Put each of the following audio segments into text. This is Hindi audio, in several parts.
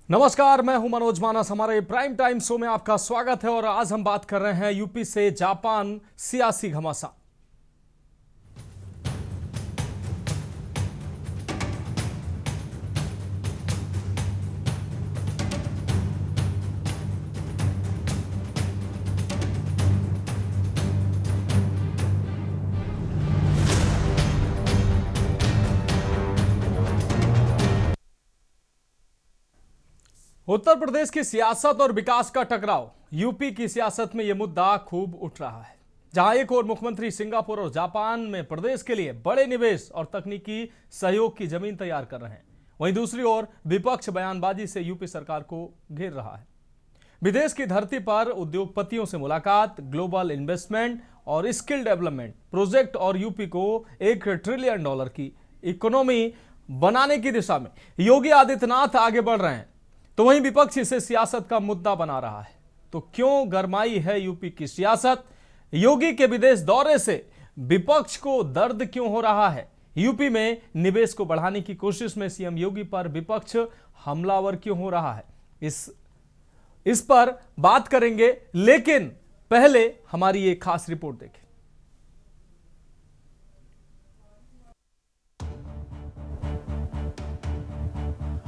नमस्कार, मैं हूं मनोज मानस। हमारे प्राइम टाइम शो में आपका स्वागत है और आज हम बात कर रहे हैं यूपी से जापान सियासी घमासान। उत्तर प्रदेश की सियासत और विकास का टकराव। यूपी की सियासत में यह मुद्दा खूब उठ रहा है, जहां एक और मुख्यमंत्री सिंगापुर और जापान में प्रदेश के लिए बड़े निवेश और तकनीकी सहयोग की जमीन तैयार कर रहे हैं, वहीं दूसरी ओर विपक्ष बयानबाजी से यूपी सरकार को घेर रहा है। विदेश की धरती पर उद्योगपतियों से मुलाकात, ग्लोबल इन्वेस्टमेंट और स्किल डेवलपमेंट प्रोजेक्ट और यूपी को $1 ट्रिलियन की इकोनॉमी बनाने की दिशा में योगी आदित्यनाथ आगे बढ़ रहे हैं, तो वहीं विपक्ष इसे सियासत का मुद्दा बना रहा है। तो क्यों गरमाई है यूपी की सियासत? योगी के विदेश दौरे से विपक्ष को दर्द क्यों हो रहा है? यूपी में निवेश को बढ़ाने की कोशिश में सीएम योगी पर विपक्ष हमलावर क्यों हो रहा है? इस पर बात करेंगे, लेकिन पहले हमारी एक खास रिपोर्ट देखें।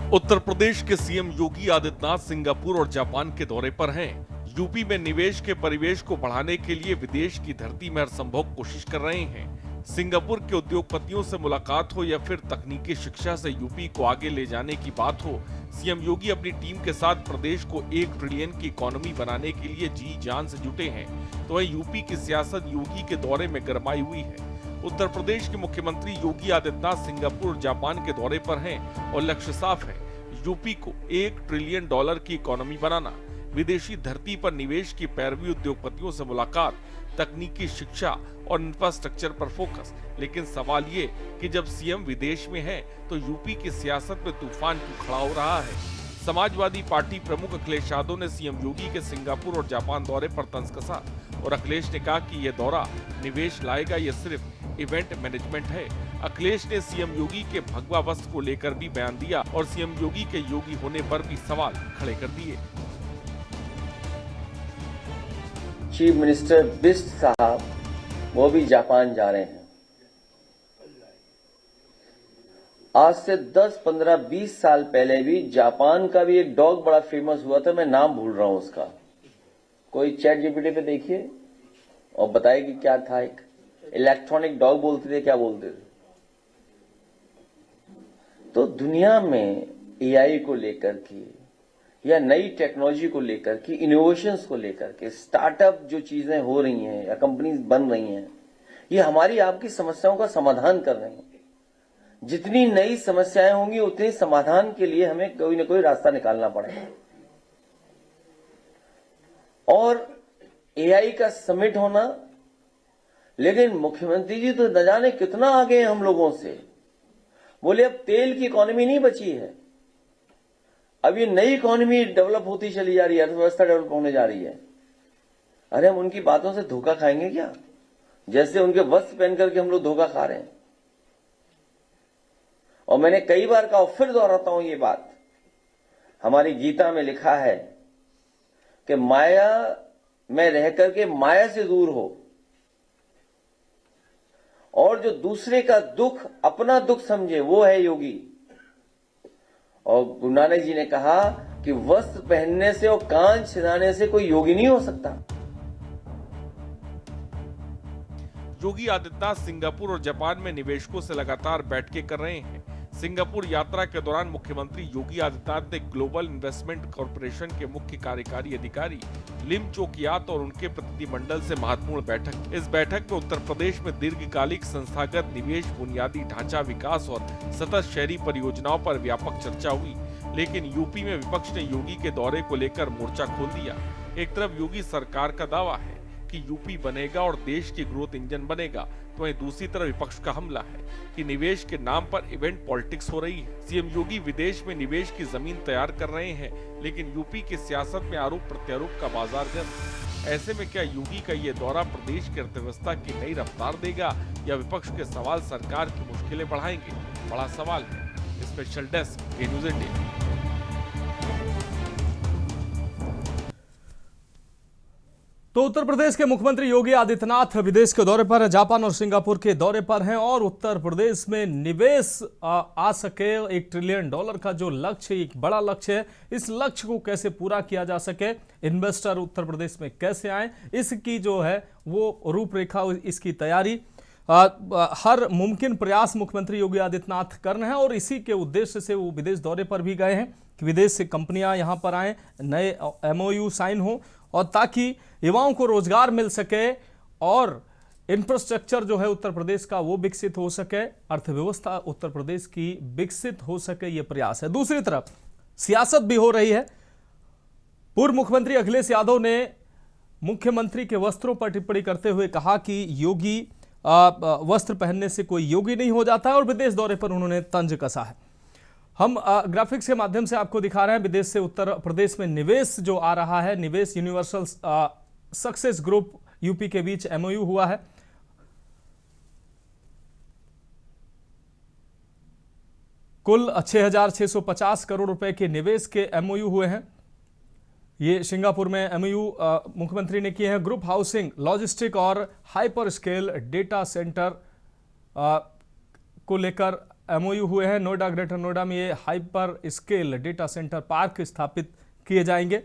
उत्तर प्रदेश के सीएम योगी आदित्यनाथ सिंगापुर और जापान के दौरे पर हैं। यूपी में निवेश के परिवेश को बढ़ाने के लिए विदेश की धरती में हर संभव कोशिश कर रहे हैं। सिंगापुर के उद्योगपतियों से मुलाकात हो या फिर तकनीकी शिक्षा से यूपी को आगे ले जाने की बात हो, सीएम योगी अपनी टीम के साथ प्रदेश को 1 ट्रिलियन की इकोनॉमी बनाने के लिए जी जान से जुटे हैं। तो वहीं यूपी की सियासत योगी के दौरे में गरमाई हुई है। उत्तर प्रदेश के मुख्यमंत्री योगी आदित्यनाथ सिंगापुर और जापान के दौरे पर हैं और लक्ष्य साफ है, यूपी को $1 ट्रिलियन की इकोनॉमी बनाना। विदेशी धरती पर निवेश की पैरवी, उद्योगपतियों से मुलाकात, तकनीकी शिक्षा और इंफ्रास्ट्रक्चर पर फोकस। लेकिन सवाल ये कि जब सीएम विदेश में है तो यूपी की सियासत में तूफान क्यों खड़ा हो रहा है? समाजवादी पार्टी प्रमुख अखिलेश यादव ने सीएम योगी के सिंगापुर और जापान दौरे पर तंज कसा और अखिलेश ने कहा कि यह दौरा निवेश लाएगा, यह सिर्फ इवेंट मैनेजमेंट है। अखिलेश ने सीएम योगी के भगवा वस्त्र को लेकर भी बयान दिया और सीएम योगी के योगी होने पर भी सवाल खड़े कर दिए। चीफ मिनिस्टर बिस्ट साहब वो भी जापान जा रहे हैं। आज से 10, 15, 20 साल पहले भी जापान का भी एक डॉग बड़ा फेमस हुआ था, मैं नाम भूल रहा हूं उसका। कोई चैट जीपीटी पे देखिए और बताइए कि क्या था। एक इलेक्ट्रॉनिक डॉग बोलते थे, क्या बोलते थे। तो दुनिया में एआई को लेकर के या नई टेक्नोलॉजी को लेकर के, इनोवेशंस को लेकर के, स्टार्टअप जो चीजें हो रही हैं या कंपनीज बन रही हैं, ये हमारी आपकी समस्याओं का समाधान कर रहे हैं। जितनी नई समस्याएं होंगी उतनी समाधान के लिए हमें कोई ना कोई रास्ता निकालना पड़ेगा। और एआई का समिट होना, लेकिन मुख्यमंत्री जी तो न जाने कितना आगे हैं हम लोगों से। बोले अब तेल की इकोनॉमी नहीं बची है, अब ये नई इकोनॉमी डेवलप होती चली जा रही है, अर्थव्यवस्था डेवलप होने जा रही है। अरे हम उनकी बातों से धोखा खाएंगे क्या? जैसे उनके वस्त्र पहन करके हम लोग धोखा खा रहे हैं। और मैंने कई बार कहा, फिर दोहराता हूं ये बात, हमारी गीता में लिखा है कि माया में रह करके माया से दूर हो और जो दूसरे का दुख अपना दुख समझे, वो है योगी। और गुरु नानक जी ने कहा कि वस्त्र पहनने से और कान छिनाने से कोई योगी नहीं हो सकता। योगी आदित्यनाथ सिंगापुर और जापान में निवेशकों से लगातार बैठकें कर रहे हैं। सिंगापुर यात्रा के दौरान मुख्यमंत्री योगी आदित्यनाथ ने ग्लोबल इन्वेस्टमेंट कॉरपोरेशन के मुख्य कार्यकारी अधिकारी लिम चोकियात और उनके प्रतिनिधिमंडल से महत्वपूर्ण बैठक। इस बैठक में उत्तर प्रदेश में दीर्घकालिक संस्थागत निवेश, बुनियादी ढांचा विकास और सतत शहरी परियोजनाओं पर व्यापक चर्चा हुई। लेकिन यूपी में विपक्ष ने योगी के दौरे को लेकर मोर्चा खोल दिया। एक तरफ योगी सरकार का दावा है कि यूपी बनेगा और देश की ग्रोथ इंजन बनेगा, तो वहीं दूसरी तरफ विपक्ष का हमला है कि निवेश के नाम पर इवेंट पॉलिटिक्स हो रही है। सीएम योगी विदेश में निवेश की जमीन तैयार कर रहे हैं, लेकिन यूपी की सियासत में आरोप प्रत्यारोप का बाजार गर्म। ऐसे में क्या योगी का ये दौरा प्रदेश की अर्थव्यवस्था की नई रफ्तार देगा या विपक्ष के सवाल सरकार की मुश्किलें बढ़ाएंगे? बड़ा सवाल है। Special desk, news India. तो उत्तर प्रदेश के मुख्यमंत्री योगी आदित्यनाथ विदेश के दौरे पर, जापान और सिंगापुर के दौरे पर हैं और उत्तर प्रदेश में निवेश आ सके, $1 ट्रिलियन का जो लक्ष्य, एक बड़ा लक्ष्य है, इस लक्ष्य को कैसे पूरा किया जा सके, इन्वेस्टर उत्तर प्रदेश में कैसे आए, इसकी जो है वो रूपरेखा, इसकी तैयारी, हर मुमकिन प्रयास मुख्यमंत्री योगी आदित्यनाथ कर रहे हैं और इसी के उद्देश्य से वो विदेश दौरे पर भी गए हैं कि विदेश से कंपनियां यहां पर आएं, नए MOU साइन हो और ताकि युवाओं को रोजगार मिल सके और इंफ्रास्ट्रक्चर जो है उत्तर प्रदेश का वो विकसित हो सके, अर्थव्यवस्था उत्तर प्रदेश की विकसित हो सके, ये प्रयास है। दूसरी तरफ सियासत भी हो रही है। पूर्व मुख्यमंत्री अखिलेश यादव ने मुख्यमंत्री के वस्त्रों पर टिप्पणी करते हुए कहा कि योगी वस्त्र पहनने से कोई योगी नहीं हो जाता है और विदेश दौरे पर उन्होंने तंज कसा है। हम ग्राफिक्स के माध्यम से आपको दिखा रहे हैं विदेश से उत्तर प्रदेश में निवेश जो आ रहा है। निवेश यूनिवर्सल सक्सेस ग्रुप यूपी के बीच MOU हुआ है। कुल 6,650 करोड़ रुपए के निवेश के MOU हुए हैं। ये सिंगापुर में MOU मुख्यमंत्री ने किए हैं। ग्रुप हाउसिंग, लॉजिस्टिक और हाइपर स्केल डेटा सेंटर को लेकर MOU हुए हैं। नोएडा, ग्रेटर नोएडा में ये hyper scale data centre park स्थापित किए जाएंगे।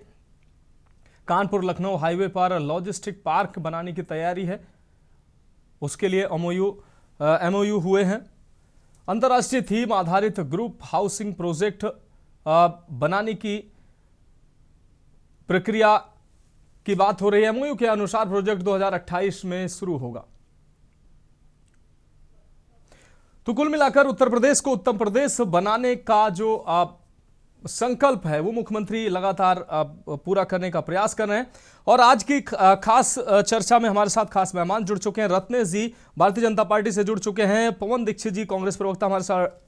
कानपुर लखनऊ हाईवे पर लॉजिस्टिक पार्क बनाने की तैयारी है, उसके लिए MOU हुए हैं। अंतर्राष्ट्रीय थीम आधारित ग्रुप हाउसिंग प्रोजेक्ट बनाने की प्रक्रिया की बात हो रही है। MOU के अनुसार प्रोजेक्ट 2028 में शुरू होगा। तो कुल मिलाकर उत्तर प्रदेश को उत्तम प्रदेश बनाने का जो संकल्प है वो मुख्यमंत्री लगातार पूरा करने का प्रयास कर रहे हैं। और आज की खास चर्चा में हमारे साथ खास मेहमान जुड़ चुके हैं। रत्नेश जी भारतीय जनता पार्टी से जुड़ चुके हैं। पवन दीक्षित जी कांग्रेस प्रवक्ता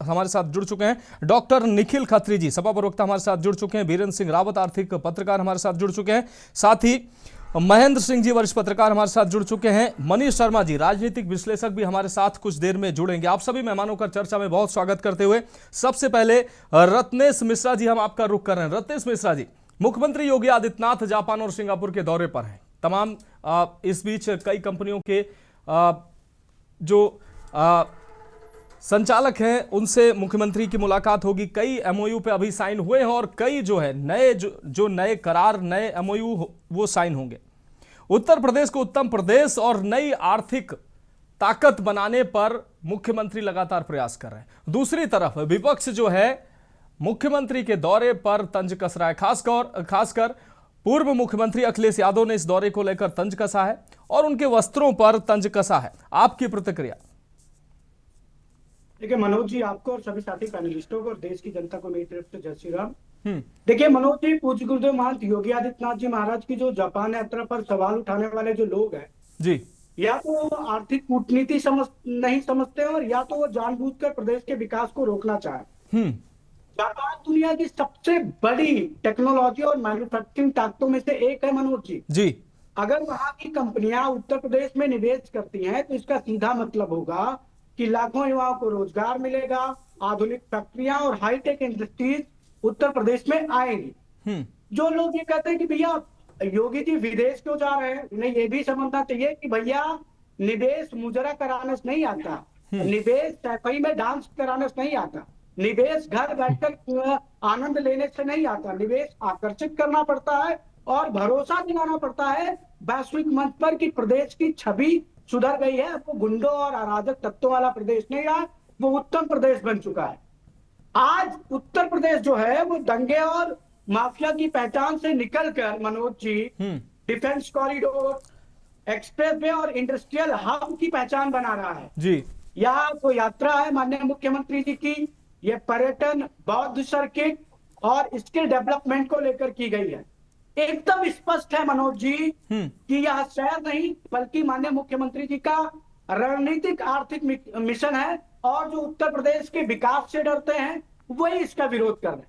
हमारे साथ जुड़ चुके हैं। डॉक्टर निखिल खत्री जी सपा प्रवक्ता हमारे साथ जुड़ चुके हैं। वीरेंद्र सिंह रावत आर्थिक पत्रकार हमारे साथ जुड़ चुके हैं। साथ ही महेंद्र सिंह जी वरिष्ठ पत्रकार हमारे साथ जुड़ चुके हैं। मनीष शर्मा जी राजनीतिक विश्लेषक भी हमारे साथ कुछ देर में जुड़ेंगे। आप सभी मेहमानों का चर्चा में बहुत स्वागत करते हुए सबसे पहले रत्नेश मिश्रा जी हम आपका रुख कर रहे हैं। रत्नेश मिश्रा जी, मुख्यमंत्री योगी आदित्यनाथ जापान और सिंगापुर के दौरे पर हैं। तमाम इस बीच कई कंपनियों के जो संचालक हैं उनसे मुख्यमंत्री की मुलाकात होगी। कई MOU पे अभी साइन हुए हैं और कई जो है नए जो नए करार, नए MOU वो साइन होंगे। उत्तर प्रदेश को उत्तम प्रदेश और नई आर्थिक ताकत बनाने पर मुख्यमंत्री लगातार प्रयास कर रहे हैं। दूसरी तरफ विपक्ष जो है मुख्यमंत्री के दौरे पर तंज कस रहा है। खासकर पूर्व मुख्यमंत्री अखिलेश यादव ने इस दौरे को लेकर तंज कसा है और उनके वस्त्रों पर तंज कसा है। आपकी प्रतिक्रिया? देखिए मनोज जी, आपको और सभी साथी पैनलिस्टों को और देश की जनता को मेरी तरफ से जय श्री राम। देखिए मनोज जी, पूज्य गुरुदेव महंत योगी आदित्यनाथ जी महाराज की जो जापान यात्रा पर सवाल उठाने वाले जो लोग हैं जी, या तो आर्थिक कूटनीति नहीं समझते हैं और या तो वो जानबूझकर प्रदेश के विकास को रोकना चाहे। जापान दुनिया की सबसे बड़ी टेक्नोलॉजी और मैन्युफैक्चरिंग ताकतों में से एक है मनोज जी। अगर वहां की कंपनियां उत्तर प्रदेश में निवेश करती हैं तो इसका सीधा मतलब होगा कि लाखों युवाओं को रोजगार मिलेगा, आधुनिक फैक्ट्रियां और हाईटेक इंडस्ट्रीज उत्तर प्रदेश में आएंगी। जो लोग ये कहते हैं कि भैया योगी जी विदेश क्यों जा रहे हैं, उन्हें ये भी समझना चाहिए कि भैया निवेश मुजरा कराने से नहीं आता, निवेश सैफई में डांस कराने से नहीं आता, निवेश घर बैठकर आनंद लेने से नहीं आता, निवेश आकर्षित करना पड़ता है और भरोसा दिलाना पड़ता है वैश्विक मंच पर कि प्रदेश की छवि सुधर गई है। वो गुंडों और अराजक तत्वों वाला प्रदेश नहीं रहा, वो उत्तम प्रदेश बन चुका है। आज उत्तर प्रदेश जो है वो दंगे और माफिया की पहचान से निकलकर Manoj ji defence corridor, expressway और इंडस्ट्रियल हब की पहचान बना रहा है जी। यहाँ तो यात्रा है माननीय मुख्यमंत्री जी की, ये पर्यटन, बौद्ध सर्किट और स्किल डेवलपमेंट को लेकर की गई है। एकदम स्पष्ट है मनोज जी कि यह शहर नहीं बल्कि माननीय मुख्यमंत्री जी का रणनीतिक आर्थिक मिशन है और जो उत्तर प्रदेश के विकास से डरते हैं वही इसका विरोध कर रहे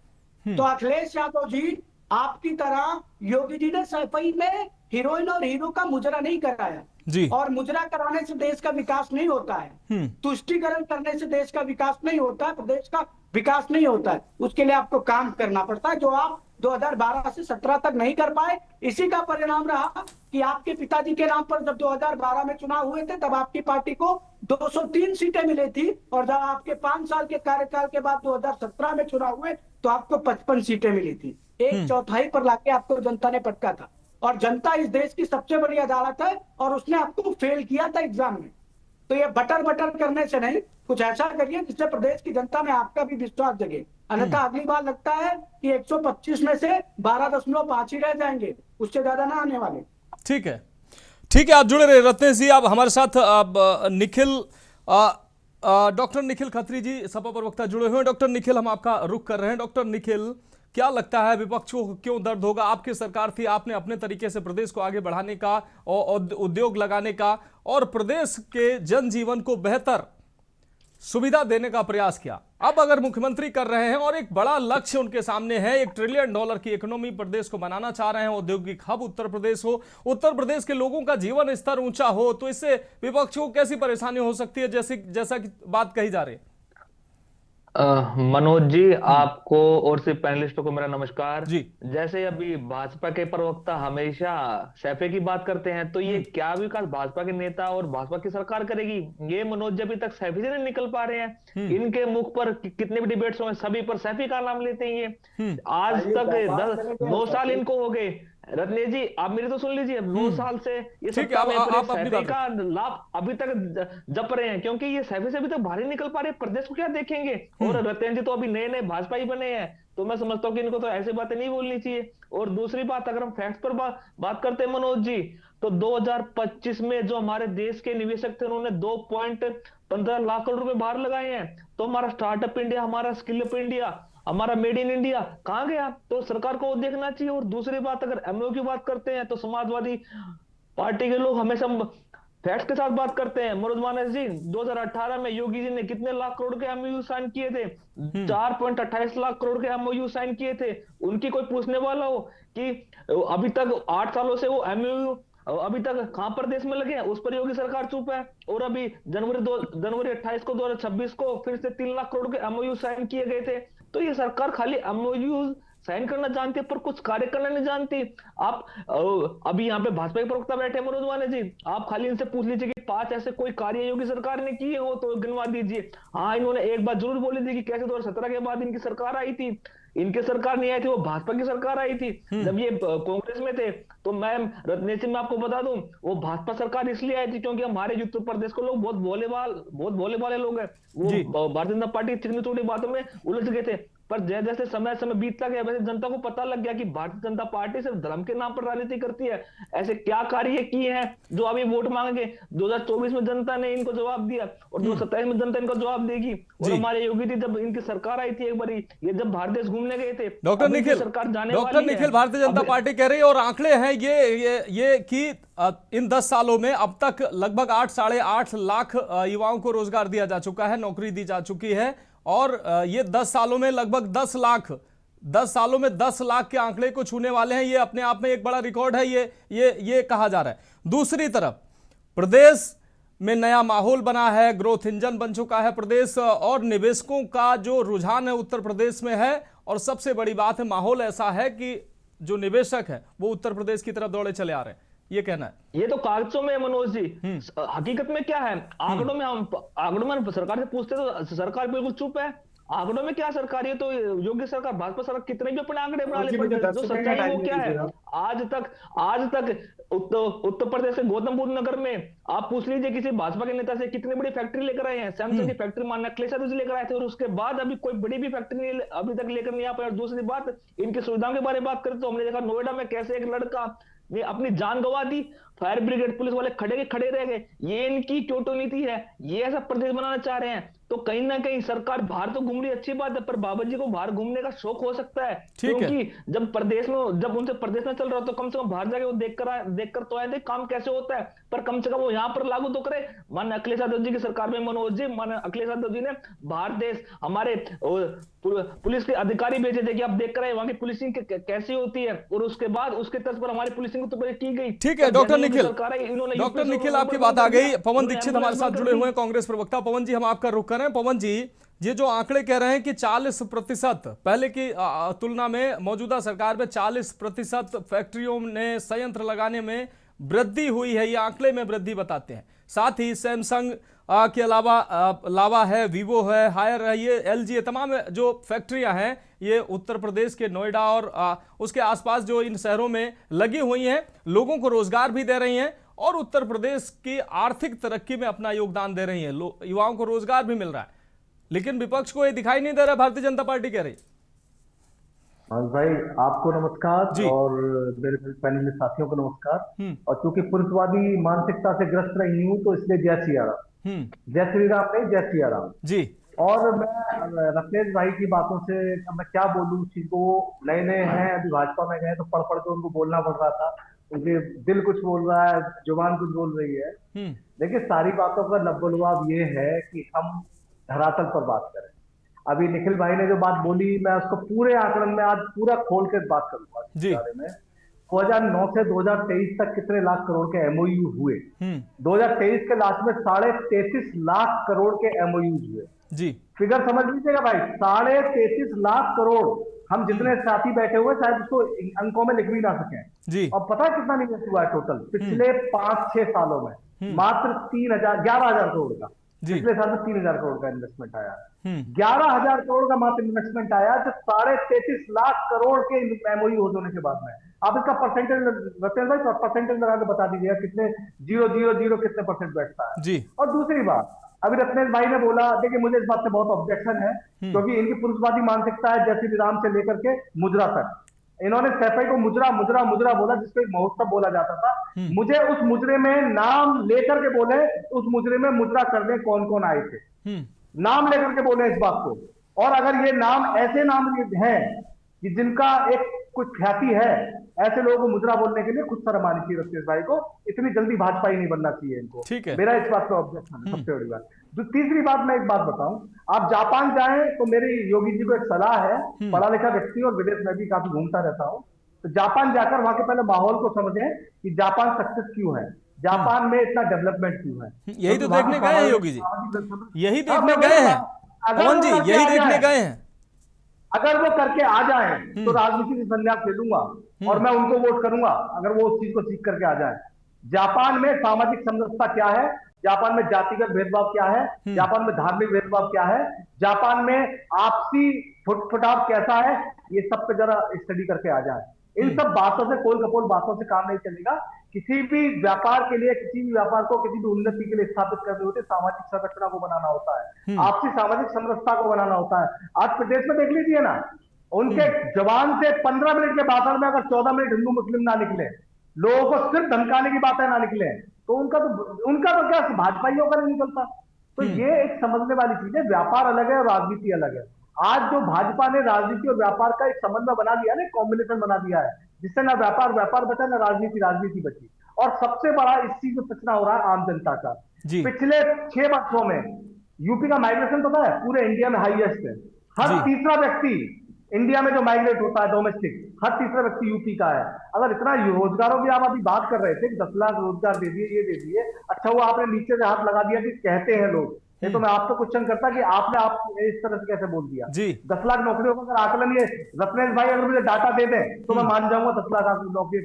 हैं। तो अखिलेश यादव जी, आपकी तरह योगी जी ने सफाई में हीरोइन और हीरो का मुजरा नहीं कराया जी, और मुजरा कराने से देश का विकास नहीं होता है, तुष्टीकरण करने से देश का विकास नहीं होता है, प्रदेश का विकास नहीं होता है। उसके लिए आपको काम करना पड़ता है, जो आप 2012 से 17 तक नहीं कर पाए। इसी का परिणाम रहा कि आपके पिताजी के नाम पर जब 2012 में चुनाव हुए थे तब आपकी पार्टी को 203 सीटें मिली थी, और जब आपके 5 साल के कार्यकाल के बाद 2017 में चुनाव हुए तो आपको 55 सीटें मिली थी। एक चौथाई पर लाके आपको जनता ने पटका था, और जनता इस देश की सबसे बड़ी अदालत है और उसने आपको फेल किया था एग्जाम में। तो ये बटर बटर करने से नहीं, कुछ ऐसा करिए जिससे प्रदेश की जनता में आपका भी विश्वास जगे, अन्यथा अगली बार लगता है कि 125 में से 12.5 ही रह जाएंगे, उससे ज्यादा ना आने वाले। ठीक है, ठीक है, आप जुड़े रहे रत्नेश जी। आप हमारे साथ निखिल डॉक्टर निखिल खत्री जी सपा प्रवक्ता जुड़े हुए हैं। डॉक्टर निखिल, हम आपका रुख कर रहे हैं। डॉक्टर निखिल, क्या लगता है विपक्ष को क्यों दर्द होगा? आपकी सरकार थी, आपने अपने तरीके से प्रदेश को आगे बढ़ाने का और उद्योग लगाने का और प्रदेश के जनजीवन को बेहतर सुविधा देने का प्रयास किया। अब अगर मुख्यमंत्री कर रहे हैं और एक बड़ा लक्ष्य उनके सामने है, $1 ट्रिलियन की इकोनॉमी प्रदेश को बनाना चाह रहे हैं, औद्योगिक हब उत्तर प्रदेश हो, उत्तर प्रदेश के लोगों का जीवन स्तर ऊंचा हो, तो इससे विपक्ष को कैसी परेशानी हो सकती है, जैसा कि बात कही जा रही है? मनोज जी, आपको और सिर्फ पैनलिस्टों को मेरा नमस्कार जी। जैसे अभी भाजपा के प्रवक्ता हमेशा सैफे की बात करते हैं, तो ये क्या विकास भाजपा के नेता और भाजपा की सरकार करेगी? ये मनोज जी अभी तक सैफे से नहीं निकल पा रहे हैं। इनके मुख पर कितने भी डिबेट्स हुए, सभी पर सैफी का नाम लेते हैं ये। आज तक 9 साल इनको हो गए। रत्नेश जी, आप मेरी तो सुन लीजिए, 9 साल से ये सत्ता में सैफी का लाभ अभी तक जप रहे हैं, क्योंकि ये सैफी से अभी तक बाहर निकल पा रहे हैं। प्रदेश को क्या देखेंगे? और रत्नेश जी तो अभी नए नए भाजपा ही बने हैं, तो मैं समझता हूँ कि इनको तो ऐसी बातें नहीं बोलनी चाहिए। और दूसरी बात, अगर हम फैक्ट्स पर बात करते हैं मनोज जी, तो 2025 में जो हमारे देश के निवेशक थे उन्होंने 2.15 लाख करोड़ रुपए बाहर लगाए हैं। तो हमारा स्टार्टअप इंडिया, हमारा स्किल अप इंडिया, हमारा मेड इन इंडिया कहां गया? तो सरकार को देखना चाहिए। और दूसरी बात, अगर एमओयू की बात करते हैं तो समाजवादी पार्टी के लोग हमेशा फैक्ट्स के साथ बात करते हैं। मनोज मानस जी, 2018 में योगी जी ने कितने लाख करोड़ के एमओयू साइन किए थे? 4.28 लाख करोड़ के एमओयू साइन किए थे। उनकी कोई पूछने वाला हो कि अभी तक 8 सालों से वो एमओयू अभी तक कहां पर देश में लगे हैं? उस पर योगी सरकार चुप है। और अभी जनवरी 28 को 2026 को फिर से 3 लाख करोड़ के एमओयू साइन किए गए थे। तो ये सरकार खाली एमओयू साइन करना जानती है पर कुछ कार्य करना नहीं जानती। आप अभी यहाँ पे भाजपा के प्रवक्ता बैठे मनोज वाने जी, आप खाली इनसे पूछ लीजिए कि 5 ऐसे कोई कार्य योगी सरकार ने किए हो तो गिनवा दीजिए। हाँ, इन्होंने एक बात जरूर बोली थी कि कैसे 2017 के बाद इनकी सरकार आई थी। इनकी सरकार नहीं आई थी, वो भाजपा की सरकार आई थी। जब ये कांग्रेस में थे तो मैं रत्नेश जी, मैं आपको बता दूं, वो भाजपा सरकार इसलिए आई थी क्योंकि हमारे उत्तर प्रदेश को लोग बहुत भोले भाले लोग हैं। वो भारतीय जनता पार्टी की चिकनी चोटी बातों में उलझ गए थे। पर जैसे जैसे समय बीतता गया वैसे जनता को पता लग गया कि भारतीय जनता पार्टी सिर्फ धर्म के नाम पर राजनीति करती है। ऐसे क्या कार्य किए हैं जो अभी वोट मांगे? 2024 में जनता ने इनको जवाब दिया और 2027 में जनता इनको जवाब देगी। और हमारे योगी जी जब इनकी सरकार आई थी एक बार, ये जब भारत देश घूमने गए थे, डॉक्टर निखिल, भारतीय जनता पार्टी कह रही है और आंकड़े हैं ये कि इन 10 सालों में अब तक लगभग 8-8.5 लाख युवाओं को रोजगार दिया जा चुका है, नौकरी दी जा चुकी है। और ये 10 सालों में लगभग 10 लाख के आंकड़े को छूने वाले हैं। ये अपने आप में एक बड़ा रिकॉर्ड है, ये कहा जा रहा है। दूसरी तरफ प्रदेश में नया माहौल बना है, ग्रोथ इंजन बन चुका है प्रदेश, और निवेशकों का जो रुझान है उत्तर प्रदेश में है। और सबसे बड़ी बात है, माहौल ऐसा है कि जो निवेशक है वो उत्तर प्रदेश की तरफ दौड़े चले आ रहे हैं। ये कहना है। ये तो कागजों में मनोज जी, हकीकत में क्या है? आंकड़ों में सरकार से पूछते तो सरकार बिल्कुल चुप है। आंकड़ों में क्या सरकार? ये तो योगी सरकार, भाजपा सरकार कितने भी अपने आंकड़े बना ले, जो सच्चाई वो क्या है? आज तक उत्तर प्रदेश के गौतम बुद्ध नगर में आप पूछ लीजिए किसी भाजपा के नेता से कितनी बड़ी फैक्ट्री लेकर आए हैं। सैमसंग की फैक्ट्री मानना अखिलेश यादव जी लेकर आए थे और उसके बाद अभी कोई बड़ी भी फैक्ट्री अभी तक लेकर नहीं आ पाए। और दूसरी बात, इनकी सुविधाओं के बारे में बात करें तो हमने देखा नोएडा में कैसे एक लड़का ने अपनी जान गंवा दी, फायर ब्रिगेड पुलिस वाले खड़े रह गए। ये इनकी क्योटो-नीति है, ये ऐसा प्रदेश बनाना चाह रहे हैं। तो कहीं ना कहीं सरकार बाहर तो घूम रही, अच्छी बात है, पर बाबा जी को बाहर घूमने का शौक हो सकता है, क्योंकि जब उनसे प्रदेश में चल रहा तो कम से कम बाहर जाके वो देखकर तो आए थे काम कैसे होता है। पर कम से कम वो यहाँ पर लागू तो करे। माननीय अखिलेश यादव जी की सरकार में मनोज जी, माननीय अखिलेश यादव जी ने बाहर देश हमारे पुलिस के अधिकारी भेजे थे कि आप देख कर आए वहां की पुलिसिंग कैसी होती है, और उसके बाद उसके तर्ज पर हमारी पुलिसिंग तो की गई। ठीक है डॉक्टर निखिल, आपकी बात आ गई। पवन दीक्षित हमारे साथ जुड़े हुए हैं, कांग्रेस प्रवक्ता। पवन जी, हम आपका रुख करें। पवन जी, ये जो आंकड़े कह रहे हैं कि 40% पहले की तुलना में मौजूदा सरकार में 40% फैक्ट्रियों ने संयंत्र लगाने में वृद्धि हुई है, ये आंकड़े में वृद्धि बताते हैं। साथ ही सैमसंग के अलावा लावा है, वीवो है, हायर है, ये एलजी है, तमाम जो फैक्ट्रियां हैं ये उत्तर प्रदेश के नोएडा और उसके आसपास जो इन शहरों में लगी हुई हैं, लोगों को रोजगार भी दे रही हैं और उत्तर प्रदेश की आर्थिक तरक्की में अपना योगदान दे रही हैं, युवाओं को रोजगार भी मिल रहा है। लेकिन विपक्ष को ये दिखाई नहीं दे रहा, भारतीय जनता पार्टी कह रही। भाई आपको नमस्कार और मेरे पैनल साथियों को नमस्कार। और चूंकि पुरुषवादी मानसिकता से ग्रस्त रही हूँ तो इसलिए जय सिया राम, जय श्री राम नहीं जय सिया राम जी। और मैं रत्नेश भाई की बातों से मैं क्या बोलूं, वो नए नए हैं, अभी भाजपा में गए तो पढ़ पढ़ के उनको बोलना पड़ रहा था, उनके दिल कुछ बोल रहा है, जुबान कुछ बोल रही है। देखिए सारी बातों का लबोलबाब ये है कि हम धरातल पर बात करें। अभी निखिल भाई ने जो बात बोली मैं उसको पूरे आंकड़न में आज पूरा खोल के बात करूंगा इस बारे में। 2009 से 2023 तक कितने लाख करोड़ के एमओयू हुए? 2023 के लास्ट में 33.5 लाख करोड़ के एमओयू हुए जी। फिगर समझ लीजिएगा भाई, 33.5 लाख करोड़। हम जितने साथी बैठे हुए शायद उसको अंकों में लिख भी ना सकें जी। और पता है कितना निवेश हुआ है टोटल पिछले 5-6 सालों में? मात्र 11,000 करोड़ का। पिछले साल में 3,000 करोड़ का इन्वेस्टमेंट आया, 11,000 करोड़ का मात्र इन्वेस्टमेंट आया जो 33.5 लाख करोड़ के एमओयू होने के बाद में। आप इसका परसेंटेज रतन भाई परसेंटेज लगा के बता दीजिएगा कितने 0.00 कितने परसेंट बैठता है जी। और दूसरी बात, अभी रत्नेश भाई ने बोला, देखिए मुझे इस बात से बहुत ऑब्जेक्शन है क्योंकि इनकी पुरुषवादी मानसिकता है, जय श्री राम से लेकर के मुजरा तक। इन्होंने सैफई को मुजरा मुजरा मुजरा बोला, जिसको एक महोत्सव बोला जाता था। मुझे उस मुजरे में नाम लेकर के बोले, उस मुजरे में मुजरा करने कौन कौन आए थे, नाम लेकर के बोले इस बात को। और अगर ये नाम ऐसे नाम हैं कि जिनका एक कुछ ख्याति है, ऐसे लोगों को मुजरा बोलने के लिए खुद शर्म आनी चाहिए रत्नेश भाई को। इतनी जल्दी भाजपा ही नहीं बनना चाहिए इनको, ठीक है। मेरा इस बात पे ऑब्जेक्शन है सबसे बड़ी बात। तीसरी बात, मैं एक बात बताऊं, आप जापान जाएं तो मेरी योगी जी को एक सलाह है, पढ़ा लिखा व्यक्ति और विदेश में भी काफी घूमता रहता हूं, तो जापान जाकर वहां के पहले माहौल को समझें कि जापान सक्सेस क्यों है, जापान में इतना डेवलमेट क्यों है। यही तो देखने गए हैं योगी जी, यही देखने गए हैं पवन जी, यही देखने गए हैं। अगर वो करके आ जाए तो राजनीति से संन्यास ले लूंगा और मैं उनको वोट करूंगा, अगर वो उस चीज को सीख करके आ जाए। जापान में सामाजिक समरसता क्या है, जापान में जातिगत भेदभाव क्या है, जापान में धार्मिक भेदभाव क्या है, जापान में आपसी फुटफुटाव कैसा है, ये सब पे जरा स्टडी करके आ जाए। इन सब बातों से, कोल कपोल बातों से काम नहीं चलेगा। किसी भी व्यापार के लिए, किसी भी व्यापार को किसी भी उन्नति के लिए स्थापित करने होते सामाजिक संरचना को बनाना होता है, आपसी सामाजिक समरसता को बनाना होता है। आज प्रदेश में देख लीजिए ना, उनके जवान से 15 मिनट के भाषण में अगर 14 मिनट हिंदू मुस्लिम ना निकले, लोगों को सिर्फ धमकाने की बातें ना निकले, तो उनका तो क्या भाजपाइयों का नहीं निकलता। तो ये एक समझने वाली चीज है, व्यापार अलग है और राजनीति अलग है। आज जो भाजपा ने राजनीति और व्यापार का एक समन्वय बना दिया है, कॉम्बिनेशन बना दिया है, जिससे ना व्यापार बचा, ना राजनीति बची। और सबसे बड़ा इस चीज में पछना हो रहा है आम जनता का। पिछले 6 वर्षों में यूपी का माइग्रेशन पता है पूरे इंडिया में हाईएस्ट है। हर तीसरा व्यक्ति इंडिया में जो माइग्रेट होता है डोमेस्टिक, हर तीसरा व्यक्ति यूपी का है। अगर इतना रोजगारों की आप अभी बात कर रहे थे कि 10 लाख रोजगार दे दिए, ये दे दिए, अच्छा वो आपने नीचे से हाथ लगा दिया कि कहते हैं लोग, ये तो मैं आपको क्वेश्चन करता कि आपने आप इस तरह से कैसे बोल दिया जी। 10 लाख नौकरियों का अगर आकलन, ये रत्नेश भाई अगर मुझे डाटा दे दें तो मैं मान जाऊंगा 10 लाख नौकरी।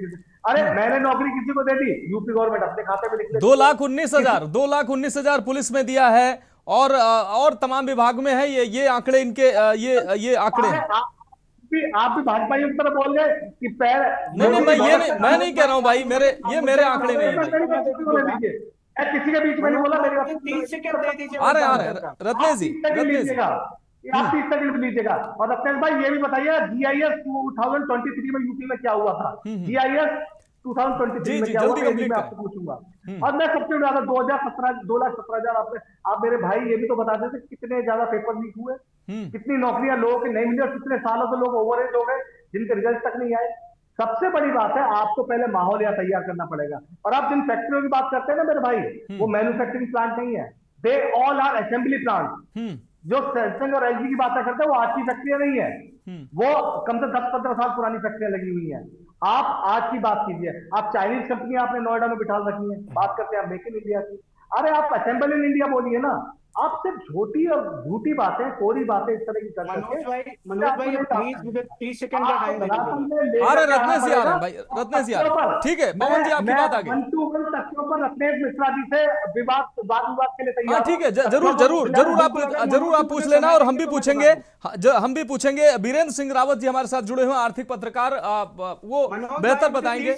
अरे मैंने नौकरी किसी को दे दी, यूपी गवर्नमेंट अपने खाते में लिख ले। 2,19,000 पुलिस में दिया है और तमाम विभाग में है। ये आंकड़े इनके ये आंकड़े हैं। आप भी भाजपाइयों की तरह बोल गए कि पैर नहीं, मैं नहीं कह रहा हूँ भाई, मेरे आंकड़े नहीं है। किसी के बीच में नहीं बोला, मेरे आ रहे रत्नेश जी, आप 30 सेकंड लीजिएगा। और रत्नेश भाई ये भी बताइए GIS 2023 में यूपी में क्या हुआ था, GIS 2023 में क्या हुआ, मैं आपसे पूछूंगा। और मैं सबसे ज्यादा 2,17,000 आप मेरे भाई ये भी तो बता देते कितने ज्यादा पेपर लीक हुए, कितनी नौकरियां लोगों की नहीं मिली और कितने सालों से लोग ओवरेज हो गए जिनके रिजल्ट तक नहीं आए। सबसे बड़ी बात है, आपको पहले माहौल यहाँ तैयार करना पड़ेगा। और आप जिन फैक्ट्रियों की बात करते हैं ना मेरे भाई, वो मैन्युफैक्चरिंग प्लांट नहीं है, they all are assembly plant. जो सैमसंग और LG की बातें करते हैं वो आज की फैक्ट्रियां नहीं है, वो कम से 10-15 साल पुरानी फैक्ट्रियां लगी हुई हैं। आप आज की बात कीजिए, आप चाइनीज कंपनी आपने नोएडा में बिठा रखी है, बात करते हैं आप मेक इन इंडिया की। अरे आप असेंबल इन इंडिया बोलिए ना, आप सिर्फ झूठी और झूठी बातें, कोरी बातें इस तरह की कर सकते मनोज भाई प्लीज मुझे 30 सेकंड का टाइम दीजिए। आ रहे रत्नेश जी, आ रहे हैं भाई, रत्नेश जी आ रहे हैं। ठीक है पवन जी, आपकी बात आगे। 1 to 1 तथ्यों पर रत्नेश मिश्रा जी से वाद विवाद के लिए तैयार। हाँ ठीक है, जरूर आप पूछ लेना, और हम भी पूछेंगे। हम भी पूछेंगे। बीरेंद्र सिंह रावत जी हमारे साथ जुड़े हुए आर्थिक पत्रकार, वो बेहतर बताएंगे।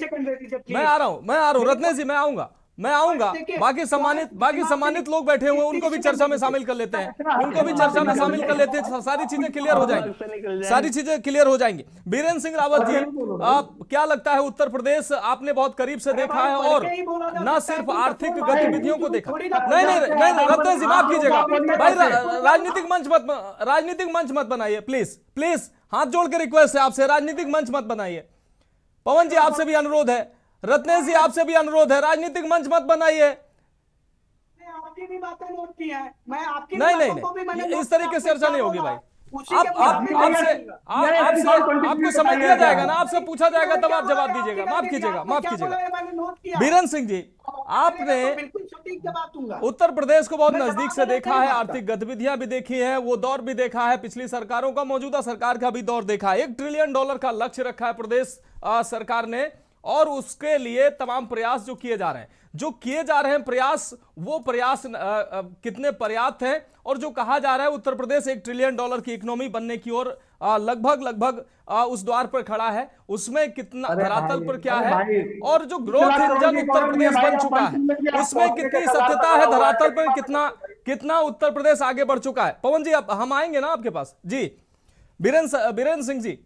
मैं आ रहा हूँ रत्नेश जी, मैं आऊंगा। बाकी सम्मानित लोग बैठे हुए, उनको भी चर्चा में शामिल कर लेते हैं, सारी चीजें क्लियर हो जाएंगी। बीरेंद्र सिंह रावत जी, क्या लगता है, उत्तर प्रदेश आपने बहुत करीब से देखा है, और न सिर्फ आर्थिक गतिविधियों को देखा। नहीं रत्नेश जी, माफ कीजिएगा भाई, राजनीतिक मंच मत बनाइए प्लीज, हाथ जोड़ के रिक्वेस्ट है आपसे, राजनीतिक मंच मत बनाइए। पवन जी आपसे भी अनुरोध है, रत्नेश जी आपसे भी अनुरोध है, राजनीतिक मंच मत बनाइए। आपकी भी बातें नोट की है, मैं आपकी नहीं, इस तरीके से चर्चा नहीं होगी भाई। आपको समय दिया जाएगा ना, आपसे पूछा जाएगा तब आप जवाब दीजिएगा। माफ कीजिएगा बीरेंद्र सिंह जी, आपने उत्तर प्रदेश को बहुत नजदीक से देखा है, आर्थिक गतिविधियां भी देखी है, वो दौर भी देखा है, पिछली सरकारों का, मौजूदा सरकार का भी दौर देखा है। $1 ट्रिलियन का लक्ष्य रखा है प्रदेश सरकार ने, और उसके लिए तमाम प्रयास जो किए जा रहे हैं प्रयास, वो प्रयास कितने पर्याप्त हैं, और जो कहा जा रहा है उत्तर प्रदेश $1 ट्रिलियन की इकोनॉमी बनने की ओर लगभग उस द्वार पर खड़ा है, उसमें कितना धरातल पर क्या है, और जो ग्रोथ इंजन उत्तर प्रदेश बन चुका है उसमें कितनी सत्यता है, धरातल पर कितना उत्तर प्रदेश आगे बढ़ चुका है। पवन जी, अब हम आएंगे ना आपके पास। जी बीरेंद्र सिंह जी।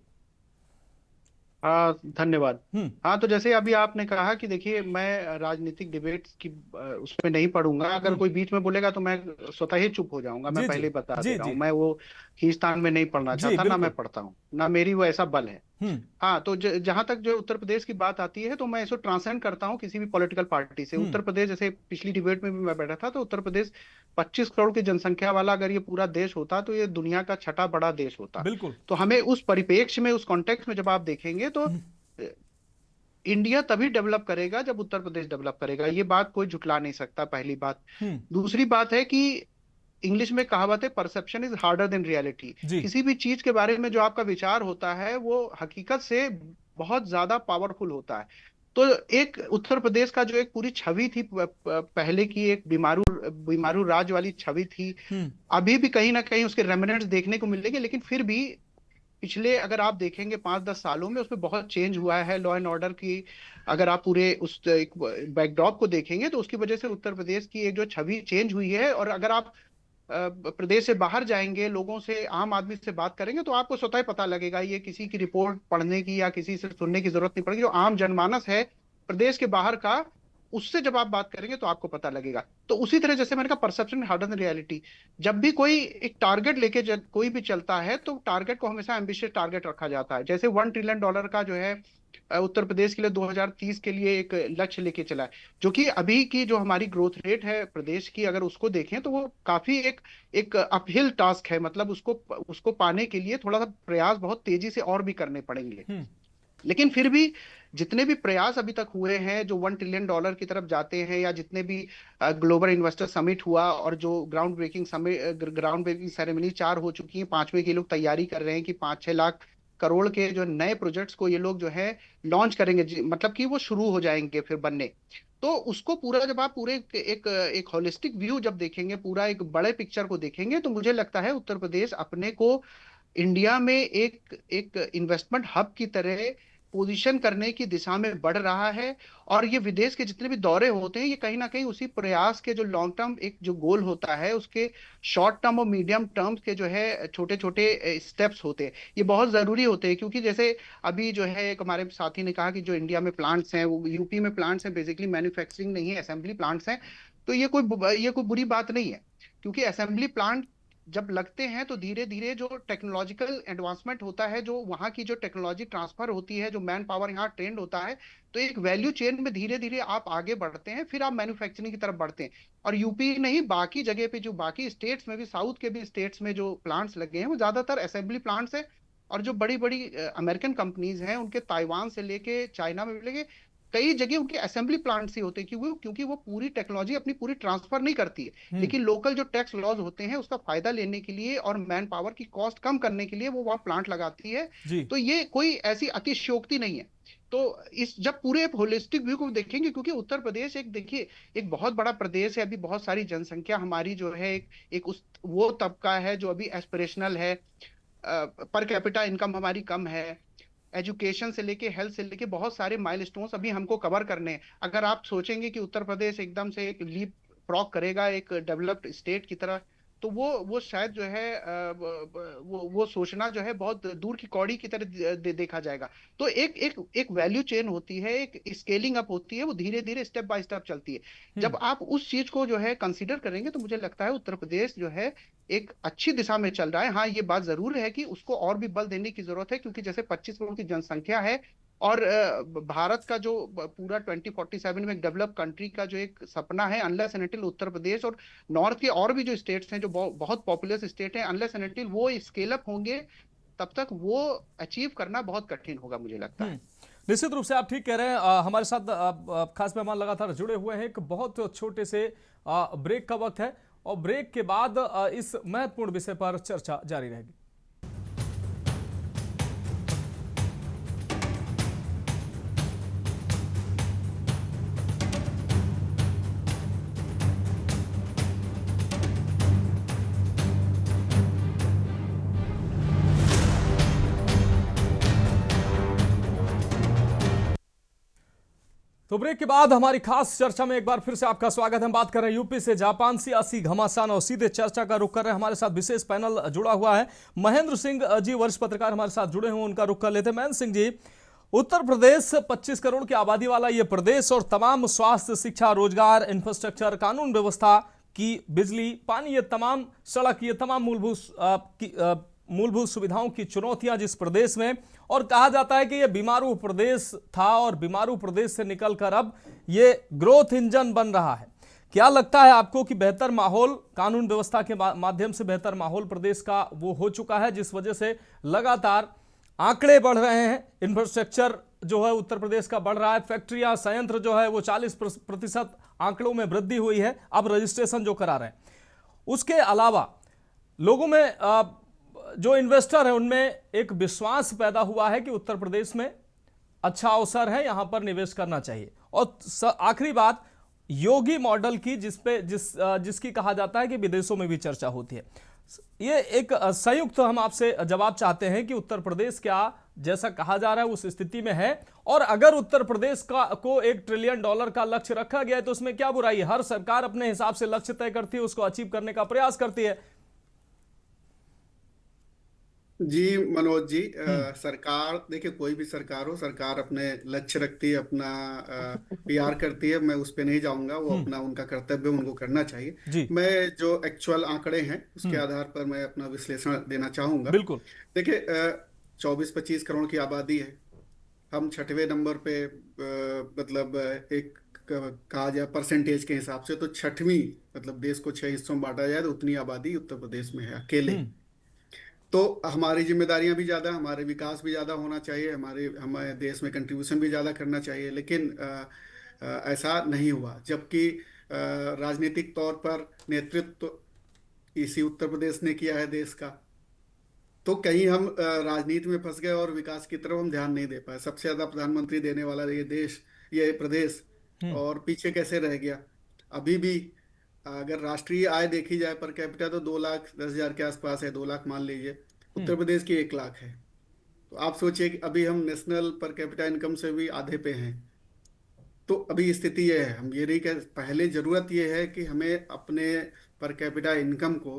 धन्यवाद। हाँ, तो जैसे अभी आपने कहा कि देखिए, मैं राजनीतिक डिबेट्स की उसमें नहीं पढ़ूंगा, अगर कोई बीच में बोलेगा तो मैं स्वतः ही चुप हो जाऊंगा, मैं पहले बता दे रहा हूँ। मैं वो खींचतान में नहीं पढ़ना चाहता, ना मैं पढ़ता हूँ, ना मेरी वो ऐसा बल है। हाँ, तो जहां तक जो उत्तर प्रदेश की बात आती है, तो मैं इसको ट्रांसेंड करता हूँ किसी भी पॉलिटिकल पार्टी से। उत्तर प्रदेश, जैसे पिछली डिबेट में भी मैं बैठा था, तो उत्तर प्रदेश 25 करोड़ की जनसंख्या वाला अगर ये पूरा देश होता, तो ये दुनिया का 6ठा बड़ा देश होता। तो हमें उस परिप्रेक्ष्य में, उस कॉन्टेक्स्ट में जब आप देखेंगे, तो इंडिया तभी डेवलप करेगा जब उत्तर प्रदेश डेवलप करेगा। ये बात कोई झुटला नहीं सकता, पहली बात। दूसरी बात है कि इंग्लिश में कहावत है, perception is harder than reality. किसी भी चीज के बारे में जो आपका विचार होता है, वो हकीकत से बहुत ज्यादा पावरफुल होता है। तो एक उत्तर प्रदेश का जो एक पूरी छवि थी पहले की, एक बीमारू राज वाली छवि थी, अभी भी कहीं ना कहीं उसके रेमिनेंट्स देखने को मिलेंगे। लेकिन फिर भी पिछले, अगर आप देखेंगे 5-10 सालों में, उसमें बहुत चेंज हुआ है। लॉ एंड ऑर्डर की अगर आप पूरे उस बैकड्रॉप को देखेंगे, तो उसकी वजह से उत्तर प्रदेश की एक जो छवि चेंज हुई है। और अगर आप प्रदेश से बाहर जाएंगे, लोगों से, आम आदमी से बात करेंगे, तो आपको स्वतः पता लगेगा। ये किसी की रिपोर्ट पढ़ने की या किसी से सुनने की जरूरत नहीं पड़ेगी। जो आम जनमानस है प्रदेश के बाहर का, उससे जब आप बात करेंगे तो आपको पता लगेगा। तो उसी तरह, जैसे मैंने कहा, परसेप्शन हार्डर देन रियलिटी। जब भी कोई एक टारगेट लेके कोई भी चलता है, तो टारगेट को हमेशा एम्बिशियस टारगेट रखा जाता है। जैसे $1 ट्रिलियन का जो है उत्तर प्रदेश के लिए 2030 के लिए एक लक्ष्य लेके चला है, जो कि अभी की जो हमारी ग्रोथ रेट है प्रदेश की, अगर उसको देखें, तो वो काफी एक अपहिल टास्क है। मतलब उसको पाने के लिए थोड़ा सा प्रयास बहुत तेजी से और भी करने पड़ेंगे। लेकिन फिर भी जितने भी प्रयास अभी तक हुए हैं, जो $1 ट्रिलियन की तरफ जाते हैं, या जितने भी ग्लोबल इन्वेस्टर समिट हुआ, और जो ग्राउंड ब्रेकिंग सेरेमनी 4 हो चुकी है, 5वें की लोग तैयारी कर रहे हैं कि 5-6 लाख करोड़ के जो नए प्रोजेक्ट्स को ये लोग जो है लॉन्च करेंगे, मतलब कि वो शुरू हो जाएंगे फिर बनने। तो उसको पूरा, जब आप पूरे एक होलिस्टिक व्यू जब देखेंगे, पूरा एक बड़े पिक्चर को देखेंगे, तो मुझे लगता है उत्तर प्रदेश अपने को इंडिया में एक इन्वेस्टमेंट हब की तरह पोजीशन करने की दिशा में बढ़ रहा है। और ये विदेश के जितने भी दौरे होते हैं, ये कहीं ना कहीं उसी प्रयास के जो लॉन्ग टर्म एक जो गोल होता है, उसके शॉर्ट टर्म और मीडियम टर्म के जो है छोटे छोटे स्टेप्स होते हैं, ये बहुत जरूरी होते हैं। क्योंकि जैसे अभी जो है एक हमारे साथी ने कहा कि जो इंडिया में प्लांट्स हैं, वो यूपी में प्लांट्स हैं, बेसिकली मैन्युफैक्चरिंग नहीं है, असेंबली प्लांट्स हैं। तो ये कोई बुरी बात नहीं है, क्योंकि असेंबली प्लांट जब लगते हैं, तो धीरे धीरे जो टेक्नोलॉजिकल एडवांसमेंट होता है, जो वहाँ की जो टेक्नोलॉजी ट्रांसफर होती है, जो मैन पावर यहाँ ट्रेंड होता है, तो एक वैल्यू चेन में धीरे धीरे आप आगे बढ़ते हैं, फिर आप मैन्युफैक्चरिंग की तरफ बढ़ते हैं। और यूपी नहीं, बाकी जगह पे, जो बाकी स्टेट्स में भी, साउथ के भी स्टेट्स में जो प्लांट्स लगे हैं, वो ज्यादातर असेंबली प्लांट्स है। और जो बड़ी बड़ी अमेरिकन कंपनीज हैं, उनके ताइवान से लेके चाइना में भी लगे, कई जगह उनके असेंबली प्लांट्स ही होते हैं, क्योंकि वो पूरी टेक्नोलॉजी अपनी पूरी ट्रांसफर नहीं करती है, लेकिन लोकल जो टैक्स लॉज होते हैं उसका फायदा लेने के लिए और मैन पावर की कॉस्ट कम करने के लिए वो वहाँ प्लांट लगाती है। तो ये कोई ऐसी अतिशयोक्ति नहीं है। तो इस जब पूरे होलिस्टिक व्यू को देखेंगे, क्योंकि उत्तर प्रदेश एक, देखिए, एक बहुत बड़ा प्रदेश है, अभी बहुत सारी जनसंख्या हमारी जो है एक उस वो तबका है जो अभी एस्पिरेशनल है, पर कैपिटा इनकम हमारी कम है, एजुकेशन से लेके हेल्थ से लेके बहुत सारे माइलस्टोन्स अभी हमको कवर करने हैं। अगर आप सोचेंगे कि उत्तर प्रदेश एकदम से एक लीप फ्रॉग करेगा एक डेवलप्ड स्टेट की तरह, तो वो शायद जो है वो सोचना जो है बहुत दूर की कौड़ी की तरह देखा जाएगा। तो एक वैल्यू चेन होती है, एक स्केलिंग अप होती है, वो धीरे धीरे स्टेप बाय स्टेप चलती है। जब आप उस चीज को जो है कंसीडर करेंगे तो मुझे लगता है उत्तर प्रदेश जो है एक अच्छी दिशा में चल रहा है। हाँ, ये बात जरूर है कि उसको और भी बल देने की जरूरत है, क्योंकि जैसे 25 करोड़ की जनसंख्या है और भारत का जो पूरा 2047 में एक डेवलप कंट्री का जो एक सपना है, unless and until Uttar Pradesh और नॉर्थ के और भी जो स्टेट्स हैं जो बहुत पॉपुलस स्टेट हैं, अनलेस एंड अनटिल वो स्केल अप होंगे तब तक वो अचीव करना बहुत कठिन होगा, मुझे लगता है। निश्चित रूप से आप ठीक कह रहे हैं। हमारे साथ खास मेहमान लगातार जुड़े हुए हैं। एक बहुत छोटे से ब्रेक का वक्त है और ब्रेक के बाद इस महत्वपूर्ण विषय पर चर्चा जारी रहेगी। तो ब्रेक के बाद हमारी खास चर्चा में एक बार फिर से आपका स्वागत है। हम बात कर रहे हैं यूपी से जापान सियासी घमासान और सीधे चर्चा का रुख कर रहे हैं। हमारे साथ विशेष पैनल जुड़ा हुआ है। महेंद्र सिंह जी वरिष्ठ पत्रकार हमारे साथ जुड़े हुए, उनका रुख कर लेते हैं। महेंद्र सिंह जी, उत्तर प्रदेश 25 करोड़ की आबादी वाला ये प्रदेश और तमाम स्वास्थ्य, शिक्षा, रोजगार, इंफ्रास्ट्रक्चर, कानून व्यवस्था की, बिजली, पानी, ये तमाम सड़क, ये तमाम मूलभूत सुविधाओं की चुनौतियां जिस प्रदेश में, और कहा जाता है कि यह बीमारू प्रदेश था और बीमारू प्रदेश से निकलकर अब ये ग्रोथ इंजन बन रहा है। क्या लगता है आपको कि बेहतर माहौल, कानून व्यवस्था के माध्यम से बेहतर माहौल प्रदेश का वो हो चुका है, जिस वजह से लगातार आंकड़े बढ़ रहे हैं, इंफ्रास्ट्रक्चर जो है उत्तर प्रदेश का बढ़ रहा है, फैक्ट्रियां, संयंत्र जो है वो 40% आंकड़ों में वृद्धि हुई है अब रजिस्ट्रेशन जो करा रहे हैं। उसके अलावा लोगों में जो इन्वेस्टर है उनमें एक विश्वास पैदा हुआ है कि उत्तर प्रदेश में अच्छा अवसर है, यहां पर निवेश करना चाहिए। और आखिरी बात योगी मॉडल की, जिसकी कहा जाता है कि विदेशों में भी चर्चा होती है। ये एक संयुक्त हम आपसे जवाब चाहते हैं कि उत्तर प्रदेश क्या जैसा कहा जा रहा है उस स्थिति में है, और अगर उत्तर प्रदेश को $1 ट्रिलियन का लक्ष्य रखा गया है तो उसमें क्या बुराई है? हर सरकार अपने हिसाब से लक्ष्य तय करती है, उसको अचीव करने का प्रयास करती है। जी मनोज जी, सरकार, देखिए कोई भी सरकार हो, सरकार अपने लक्ष्य रखती है, अपना पीआर करती है, मैं उस पे नहीं जाऊंगा, वो अपना उनका कर्तव्य उनको करना चाहिए। मैं जो एक्चुअल आंकड़े हैं उसके आधार पर मैं अपना विश्लेषण देना चाहूंगा। बिल्कुल। देखिए 24-25 करोड़ की आबादी है, हम 6वें नंबर पे, मतलब एक कहा जाए परसेंटेज के हिसाब से तो 6वीं, मतलब देश को 6 हिस्सों में बांटा जाए तो उतनी आबादी उत्तर प्रदेश में है अकेले। तो हमारी जिम्मेदारियां भी ज़्यादा, हमारे विकास भी ज़्यादा होना चाहिए, हमारे देश में कंट्रीब्यूशन भी ज़्यादा करना चाहिए, लेकिन ऐसा नहीं हुआ। जबकि राजनीतिक तौर पर नेतृत्व इसी उत्तर प्रदेश ने किया है देश का, तो कहीं हम राजनीति में फंस गए और विकास की तरफ हम ध्यान नहीं दे पाए। सबसे ज़्यादा प्रधानमंत्री देने वाला ये प्रदेश और पीछे कैसे रह गया। अभी भी अगर राष्ट्रीय आय देखी जाए पर कैपिटा तो 2,10,000 के आसपास है, 2 लाख मान लीजिए। उत्तर प्रदेश की 1 लाख है। तो आप सोचिए कि अभी हम नेशनल पर कैपिटा इनकम से भी आधे पे हैं। तो अभी स्थिति ये है, हम ये नहीं कह, पहले जरूरत ये है कि हमें अपने पर कैपिटा इनकम को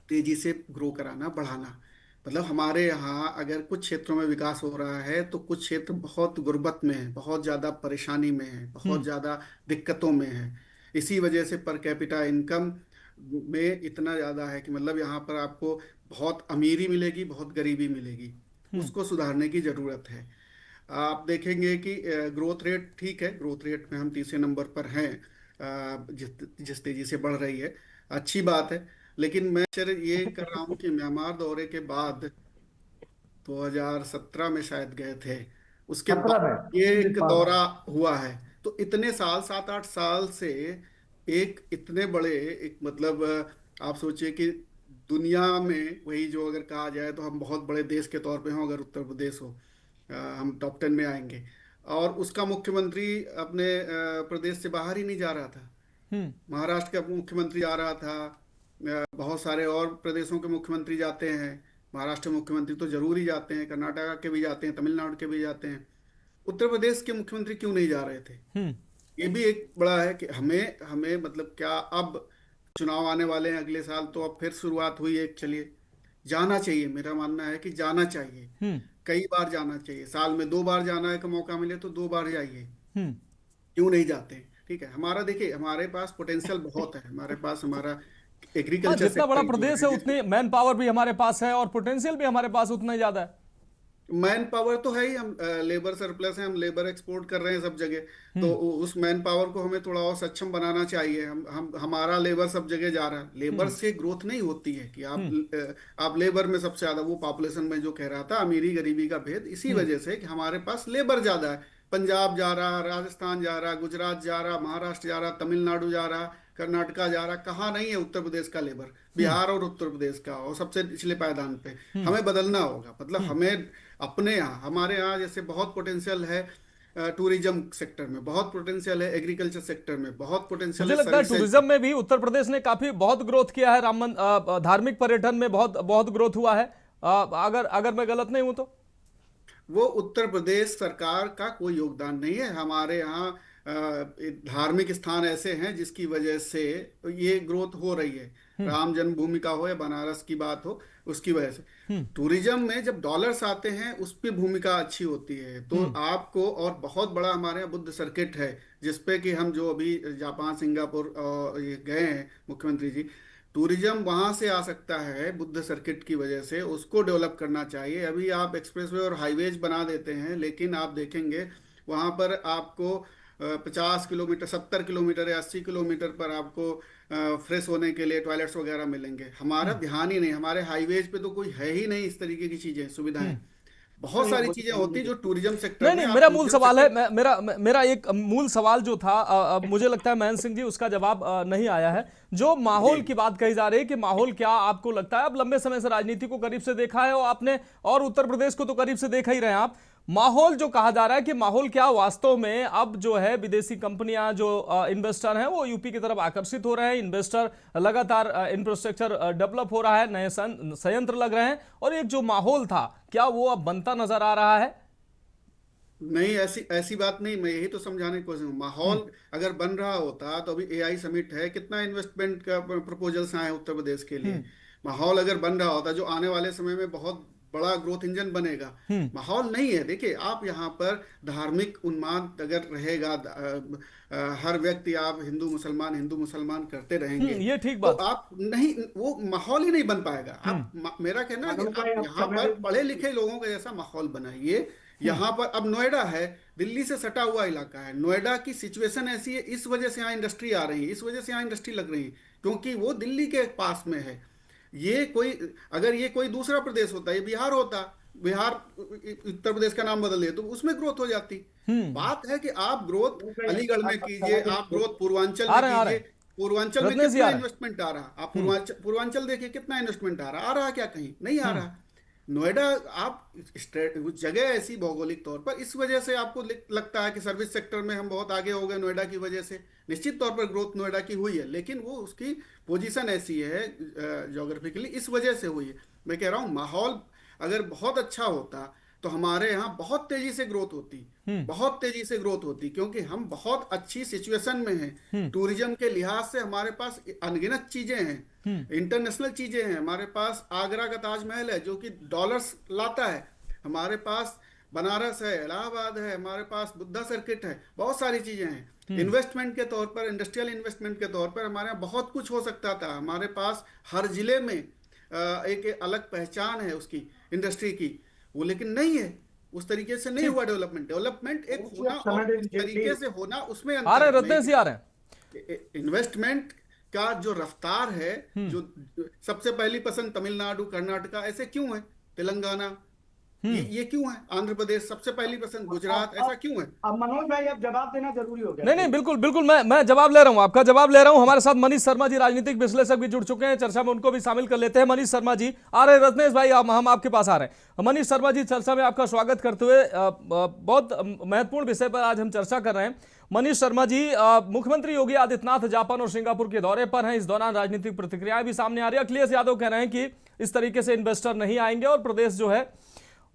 तेजी से ग्रो कराना, बढ़ाना। मतलब हमारे यहाँ अगर कुछ क्षेत्रों में विकास हो रहा है तो कुछ क्षेत्र बहुत गुर्बत में है, बहुत ज़्यादा परेशानी में है, बहुत ज़्यादा दिक्कतों में है। इसी वजह से पर कैपिटा इनकम में इतना ज़्यादा है कि मतलब यहाँ पर आपको बहुत अमीरी मिलेगी, बहुत गरीबी मिलेगी। उसको सुधारने की ज़रूरत है। आप देखेंगे कि ग्रोथ रेट ठीक है, ग्रोथ रेट में हम 3रे नंबर पर हैं, जिस तेज़ी से बढ़ रही है, अच्छी बात है। लेकिन मैं ये कर रहा हूँ कि म्यांमार दौरे के बाद 2017 में शायद गए थे, उसके 17 में बाद ये एक 19 दौरा हुआ है। तो इतने साल, 7-8 साल से एक इतने बड़े, एक मतलब आप सोचिए कि दुनिया में वही जो अगर कहा जाए तो हम बहुत बड़े देश के तौर पे हों, अगर उत्तर प्रदेश हो, हम टॉप 10 में आएंगे। और उसका मुख्यमंत्री अपने प्रदेश से बाहर ही नहीं जा रहा था। महाराष्ट्र का मुख्यमंत्री आ रहा था, बहुत सारे और प्रदेशों के मुख्यमंत्री जाते हैं, महाराष्ट्र मुख्यमंत्री तो जरूर ही जाते हैं, कर्नाटका के भी जाते हैं, तमिलनाडु के भी जाते हैं। उत्तर प्रदेश के मुख्यमंत्री क्यों नहीं जा रहे थे? ये भी एक बड़ा है कि हमें हमें मतलब क्या, अब चुनाव आने वाले हैं अगले साल, तो अब फिर शुरुआत हुई है। चलिए, जाना चाहिए, मेरा मानना है कि जाना चाहिए, कई बार जाना चाहिए, साल में 2 बार जाना है, का मौका मिले तो 2 बार जाइए, क्यों नहीं जाते? ठीक है, हमारा देखिए, हमारे पास पोटेंशियल बहुत है, हमारे पास हमारा एग्रीकल्चर जितना बड़ा सेक्टर जो प्रदेश है उतनी मैन पावर भी हमारे पास है और पोटेंशियल भी हमारे पास उतना ही ज्यादा है। मैन पावर तो है ही, हम लेबर सरप्लस है, हम लेबर एक्सपोर्ट कर रहे हैं सब जगह। तो उस मैन पावर को हमें थोड़ा और सक्षम बनाना चाहिए। हम हमारा लेबर सब जगह जा रहा है। लेबर से ग्रोथ नहीं होती है कि आप लेबर में सबसे ज्यादा, वो पॉपुलेशन में जो कह रहा था अमीरी गरीबी का भेद, इसी वजह से कि हमारे पास लेबर ज्यादा है। पंजाब जा रहा, राजस्थान जा रहा, गुजरात जा रहा, महाराष्ट्र जा रहा, तमिलनाडु जा रहा, कर्नाटका जा रहा, कहाँ नहीं है उत्तर प्रदेश का लेबर? बिहार और उत्तर प्रदेश का, और सबसे निचले पायदान पे। हमें बदलना होगा, मतलब हमें अपने यहाँ, हमारे यहाँ जैसे बहुत पोटेंशियल है, टूरिज्म सेक्टर में बहुत पोटेंशियल है, एग्रीकल्चर सेक्टर में बहुत पोटेंशियल मुझे है, लगता है टूरिज्म में भी उत्तर प्रदेश ने काफी बहुत ग्रोथ किया है। धार्मिक पर्यटन में बहुत बहुत ग्रोथ हुआ है, अगर मैं गलत नहीं हूं तो। वो उत्तर प्रदेश सरकार का कोई योगदान नहीं है। हमारे यहाँ धार्मिक स्थान ऐसे हैं जिसकी वजह से ये ग्रोथ हो रही है। राम जन्मभूमि का हो या बनारस की बात हो, उसकी वजह से टूरिज्म में जब डॉलर्स आते हैं उस पे भूमिका अच्छी होती है। तो आपको, और बहुत बड़ा हमारे यहाँ बुद्ध सर्किट है, जिसपे कि हम जो अभी जापान, सिंगापुर ये गए हैं मुख्यमंत्री जी, टूरिज्म वहां से आ सकता है बुद्ध सर्किट की वजह से। उसको डेवलप करना चाहिए। अभी आप एक्सप्रेसवे और हाईवेज बना देते हैं, लेकिन आप देखेंगे वहां पर आपको 50 किलोमीटर, 70 किलोमीटर या 80 किलोमीटर पर आपको फ्रेश होने के लिए टॉयलेट्स वगैरह मिलेंगे। हमारा ध्यान ही नहीं, हमारे हाईवेज पे तो कोई है ही नहीं इस तरीके की चीजें, सुविधाएं। बहुत सारी चीजें होती जो टूरिज्म सेक्टर में। नहीं, मेरा मूल सवाल है, मेरा एक मूल सवाल जो था, मुझे लगता है महेंद्र सिंह जी उसका जवाब नहीं आया है। जो माहौल की बात कही जा रही है कि माहौल क्या आपको लगता है? अब लंबे समय से राजनीति को करीब से देखा है और आपने, और उत्तर प्रदेश को तो करीब से देखा ही रहे हैं आप। माहौल जो कहा जा रहा है कि माहौल क्या वास्तव में अब जो है, विदेशी कंपनियां जो इन्वेस्टर हैं वो यूपी की तरफ आकर्षित हो रहे हैं, इन्वेस्टर लगातार, इंफ्रास्ट्रक्चर डेवलप हो रहा है, नए संयंत्र लग रहे हैं, और एक जो माहौल था क्या वो अब बनता नजर आ रहा है? नहीं, ऐसी बात नहीं। मैं यही तो समझाने की कोशिश हूँ। माहौल अगर बन रहा होता तो अभी एआई समिट है, कितना इन्वेस्टमेंट का प्रपोजल्स आए उत्तर प्रदेश के लिए। माहौल अगर बन रहा होता, जो आने वाले समय में बहुत बड़ा ग्रोथ इंजन बनेगा। माहौल नहीं है। देखिए, आप यहाँ पर धार्मिक उन्माद अगर रहेगा, हर व्यक्ति आप हिंदू मुसलमान करते रहेंगे, ये ठीक बात, तो आप नहीं, वो माहौल ही नहीं बन पाएगा। आप, मेरा कहना है कि आप यहाँ पर पढ़े लिखे लोगों का जैसा माहौल बनाइए। यहाँ पर अब नोएडा है, दिल्ली से सटा हुआ इलाका है, नोएडा की सिचुएशन ऐसी है, इस वजह से यहाँ इंडस्ट्री आ रही है, इस वजह से यहाँ इंडस्ट्री लग रही है, क्योंकि वो दिल्ली के पास में है। ये कोई, अगर ये कोई दूसरा प्रदेश होता, ये बिहार होता, बिहार उत्तर प्रदेश का नाम बदल दिया तो उसमें ग्रोथ हो जाती। बात है कि आप ग्रोथ अलीगढ़ में कीजिए, आप ग्रोथ पूर्वांचल में कीजिए। पूर्वांचल में कितना इन्वेस्टमेंट आ रहा, आप पूर्वांचल देखिए कितना इन्वेस्टमेंट आ रहा क्या? कहीं नहीं आ रहा। नोएडा, आप जगह ऐसी भौगोलिक तौर पर, इस वजह से आपको लगता है कि सर्विस सेक्टर में हम बहुत आगे हो गए नोएडा की वजह से। निश्चित तौर पर ग्रोथ नोएडा की हुई है, लेकिन वो उसकी पोजीशन ऐसी है ज्योग्राफिकली, इस वजह से हुई है। मैं कह रहा हूँ माहौल अगर बहुत अच्छा होता तो हमारे यहाँ बहुत तेजी से ग्रोथ होती, बहुत तेजी से ग्रोथ होती, क्योंकि हम बहुत अच्छी सिचुएशन में हैं। टूरिज्म के लिहाज से हमारे पास अनगिनत चीजें हैं, इंटरनेशनल चीजें हैं। हमारे पास आगरा का ताजमहल है जो कि डॉलर्स लाता है, हमारे पास बनारस है, इलाहाबाद है, हमारे पास बुद्धा सर्किट है, बहुत सारी चीजें हैं। इन्वेस्टमेंट के तौर पर, इंडस्ट्रियल इन्वेस्टमेंट के तौर पर हमारे यहाँ बहुत कुछ हो सकता था। हमारे पास हर जिले में एक अलग पहचान है उसकी इंडस्ट्री की, वो लेकिन नहीं है। उस तरीके से नहीं हुआ डेवलपमेंट। डेवलपमेंट एक होना और उस तरीके से होना, उसमें अंतर है। इन्वेस्टमेंट का जो रफ्तार है, जो सबसे पहली पसंद तमिलनाडु, कर्नाटका ऐसे क्यों है, तेलंगाना, ये क्यों है? आंध्र प्रदेश सबसे पहली पसंद, गुजरात, ऐसा क्यों है? अब मनोज भाई अब जवाब देना जरूरी हो गया। नहीं नहीं, बिल्कुल बिल्कुल, मैं जवाब ले रहा हूं, आपका जवाब ले रहा हूं। हमारे साथ मनीष शर्मा जी, राजनीतिक विश्लेषक भी जुड़ चुके हैं चर्चा में, उनको भी शामिल कर लेते हैं। मनीष शर्मा जी आ रहे, रत्नेश भाई हम आपके पास आ रहे हैं। मनीष शर्मा जी, चर्चा में आपका स्वागत करते हुए बहुत महत्वपूर्ण विषय पर आज हम चर्चा कर रहे हैं। मनीष शर्मा जी, मुख्यमंत्री योगी आदित्यनाथ जापान और सिंगापुर के दौरे पर हैं। इस दौरान राजनीतिक प्रतिक्रियाएं भी सामने आ रही है। अखिलेश यादव कह रहे हैं कि इस तरीके से इन्वेस्टर नहीं आएंगे, और प्रदेश जो है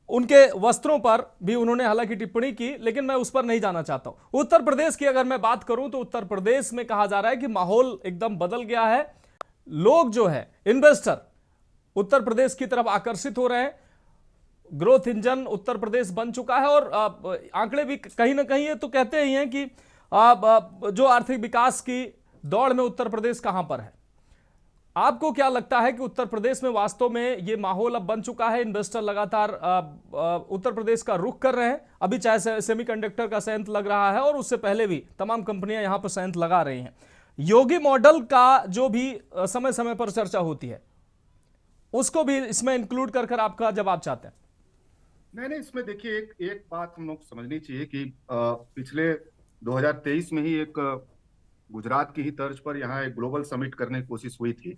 उनके वस्त्रों पर भी उन्होंने हालांकि टिप्पणी की, लेकिन मैं उस पर नहीं जाना चाहता हूं। उत्तर प्रदेश की अगर मैं बात करूं तो उत्तर प्रदेश में कहा जा रहा है कि माहौल एकदम बदल गया है। लोग जो है, इन्वेस्टर उत्तर प्रदेश की तरफ आकर्षित हो रहे हैं। ग्रोथ इंजन उत्तर प्रदेश बन चुका है, और आंकड़े भी कहीं ना कहीं ये तो कहते ही हैं कि जो आर्थिक विकास की दौड़ में उत्तर प्रदेश कहां पर है। आपको क्या लगता है कि उत्तर प्रदेश में वास्तव में ये माहौल अब बन चुका है? इन्वेस्टर लगातार उत्तर प्रदेश का रुख कर रहे हैं। अभी चाहे सेमीकंडक्टर का संयंत्र लग रहा है, और उससे पहले भी तमाम कंपनियां यहां पर संयंत्र लगा रही हैं। योगी मॉडल का जो भी समय समय पर चर्चा होती है, उसको भी इसमें इंक्लूड कर आपका जवाब चाहते हैं। नहीं, इसमें देखिए एक बात हम लोग समझनी चाहिए कि पिछले 2023 में ही एक गुजरात की ही तर्ज पर यहाँ एक ग्लोबल समिट करने की कोशिश हुई थी,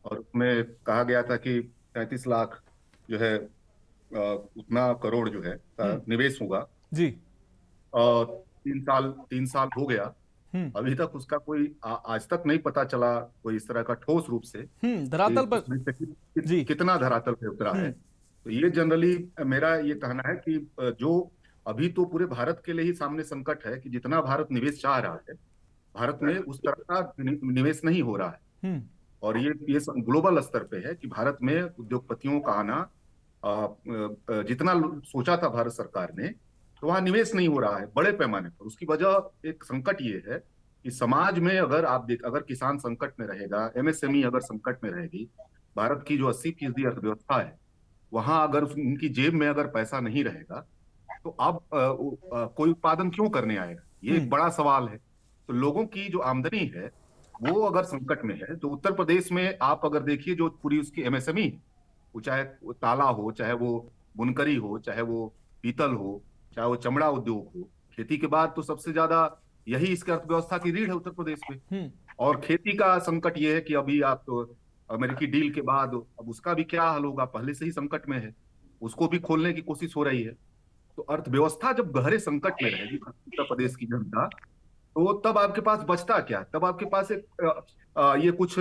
और उसमें कहा गया था कि 33 लाख जो है उतना करोड़ जो है निवेश होगा जी। और 3 साल हो गया, अभी तक उसका कोई आज तक नहीं पता चला कोई इस तरह का ठोस रूप से धरातल पर कितना धरातल पे उतरा है। तो ये जनरली मेरा ये कहना है कि जो अभी तो पूरे भारत के लिए ही सामने संकट है कि जितना भारत निवेश चाह रहा है, भारत में उस तरह का निवेश नहीं हो रहा है। और ये ग्लोबल स्तर पे है कि भारत में उद्योगपतियों का आना जितना सोचा था भारत सरकार ने, तो वहां निवेश नहीं हो रहा है बड़े पैमाने पर। उसकी वजह एक संकट ये है कि समाज में अगर अगर किसान संकट में रहेगा, एमएसएमई अगर संकट में रहेगी, भारत की जो 80% अर्थव्यवस्था है, वहां अगर उनकी जेब में अगर पैसा नहीं रहेगा, तो अब कोई उत्पादन क्यों करने आएगा? ये एक बड़ा सवाल है। तो लोगों की जो आमदनी है वो अगर संकट में है, तो उत्तर प्रदेश में आप अगर देखिए जो पूरी उसकी एमएसएमई, वो चाहे वो ताला हो, चाहे वो बुनकरी हो, चाहे वो पीतल हो, चाहे वो चमड़ा उद्योग हो, खेती के बाद तो सबसे ज्यादा यही इसकी अर्थव्यवस्था की रीढ़ है उत्तर प्रदेश में। और खेती का संकट ये है कि अभी आप तो अमेरिकी डील के बाद अब उसका भी क्या हाल होगा, पहले से ही संकट में है, उसको भी खोलने की कोशिश हो रही है। तो अर्थव्यवस्था जब गहरे संकट में रहेगी उत्तर प्रदेश की जनता, तो तब आपके पास बचता क्या? तब आपके पास ये कुछ